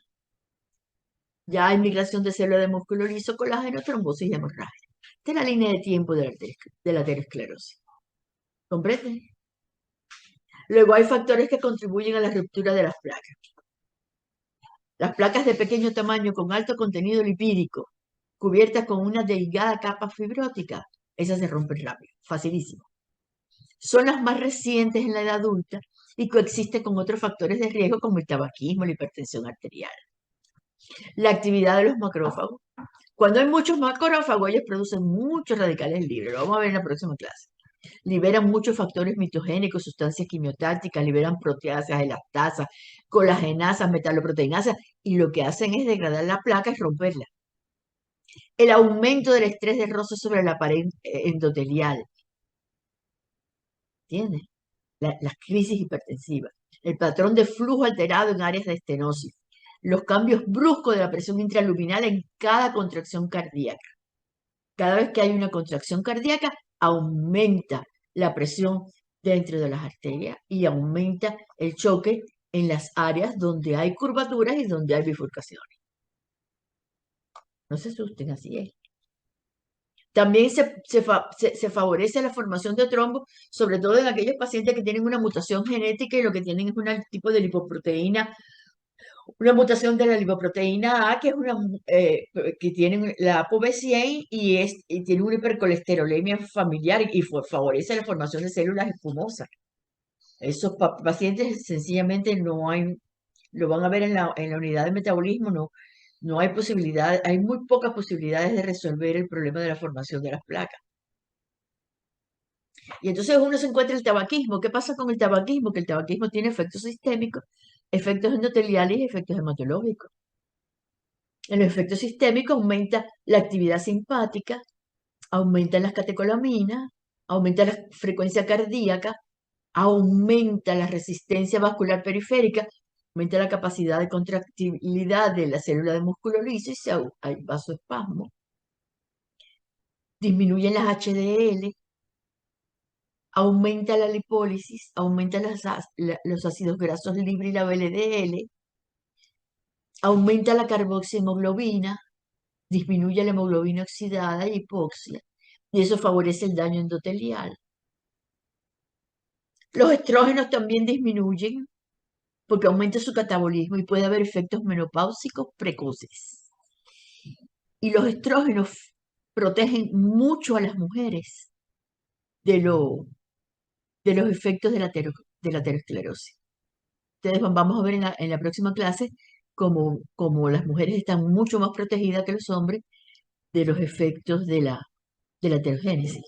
Ya hay migración de células de músculo liso, colágeno, trombosis y hemorragia. Esta es la línea de tiempo de la aterosclerosis. ¿Comprenden? Luego hay factores que contribuyen a la ruptura de las placas. Las placas de pequeño tamaño con alto contenido lipídico, cubiertas con una delgada capa fibrótica, esas se rompen rápido, facilísimo. Son las más recientes en la edad adulta y coexisten con otros factores de riesgo como el tabaquismo, la hipertensión arterial. La actividad de los macrófagos. Cuando hay muchos macrófagos, ellos producen muchos radicales libres. Lo vamos a ver en la próxima clase. Liberan muchos factores mitogénicos, sustancias quimiotácticas, liberan proteasas, elastasas, colagenasas, metaloproteinasas, y lo que hacen es degradar la placa y romperla. El aumento del estrés de roce sobre la pared endotelial. ¿Entiendes? Las crisis hipertensivas. El patrón de flujo alterado en áreas de estenosis. Los cambios bruscos de la presión intraluminal en cada contracción cardíaca. Cada vez que hay una contracción cardíaca, aumenta la presión dentro de las arterias y aumenta el choque en las áreas donde hay curvaturas y donde hay bifurcaciones. No se asusten, así es. También se favorece la formación de trombos, sobre todo en aquellos pacientes que tienen una mutación genética y lo que tienen es un tipo de lipoproteína, una mutación de la lipoproteína A, que es que tiene la ApoB100 y tiene una hipercolesterolemia familiar y favorece la formación de células espumosas. Esos pacientes sencillamente no hay, lo van a ver en la unidad de metabolismo, no hay posibilidad, hay muy pocas posibilidades de resolver el problema de la formación de las placas. Y entonces uno se encuentra el tabaquismo. ¿Qué pasa con el tabaquismo? Que el tabaquismo tiene efectos sistémicos, efectos endoteliales y efectos hematológicos. En los efectos sistémicos aumenta la actividad simpática, aumentan las catecolaminas, aumenta la frecuencia cardíaca, aumenta la resistencia vascular periférica, aumenta la capacidad de contractilidad de la célula de músculo liso y hay vasoespasmo. Disminuyen las HDL, aumenta la lipólisis, aumenta los ácidos grasos libres y la VLDL, Aumenta la carboxihemoglobina, disminuye la hemoglobina oxidada y hipoxia, y eso favorece el daño endotelial. Los estrógenos también disminuyen porque aumenta su catabolismo y puede haber efectos menopáusicos precoces. Y los estrógenos protegen mucho a las mujeres de, de los efectos de de la aterosclerosis. Entonces vamos a ver en la próxima clase cómo las mujeres están mucho más protegidas que los hombres de los efectos de la aterogénesis,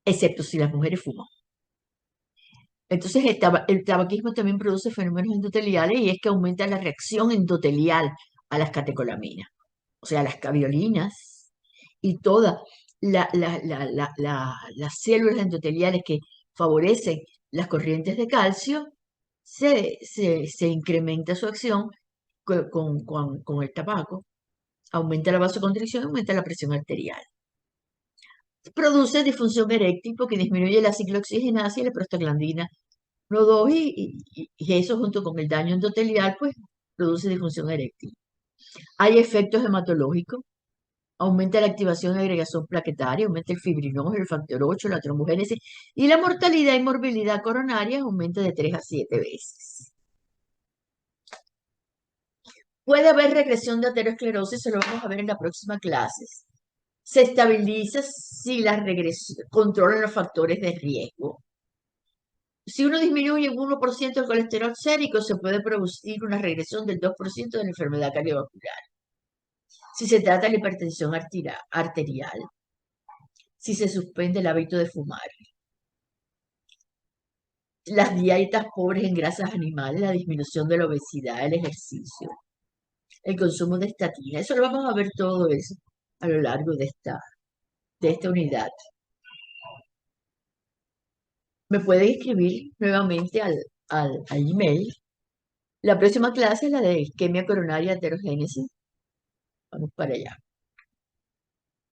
excepto si las mujeres fuman. Entonces, el tabaquismo también produce fenómenos endoteliales y es que aumenta la reacción endotelial a las catecolaminas, o sea, las caveolinas y todas las células endoteliales que favorecen las corrientes de calcio, se incrementa su acción con el tabaco, aumenta la vasoconstricción y aumenta la presión arterial. Produce disfunción eréctil porque disminuye la ciclooxigenasa y la prostaglandina 1, 2 y eso junto con el daño endotelial, pues produce disfunción eréctil. Hay efectos hematológicos, aumenta la activación de agregación plaquetaria, aumenta el fibrinógeno, el factor 8, la trombogénesis y la mortalidad y morbilidad coronaria aumenta de 3 a 7 veces. Puede haber regresión de aterosclerosis, se lo vamos a ver en la próxima clase. Se estabiliza si la regresión controla los factores de riesgo. Si uno disminuye un 1% el colesterol sérico, se puede producir una regresión del 2% de la enfermedad cardiovascular. Si se trata de la hipertensión arterial, si se suspende el hábito de fumar, las dietas pobres en grasas animales, la disminución de la obesidad, el ejercicio, el consumo de estatina. Eso lo vamos a ver todo eso a lo largo de esta unidad. Me pueden escribir nuevamente al email. La próxima clase es la de isquemia coronaria heterogénesis. Vamos para allá.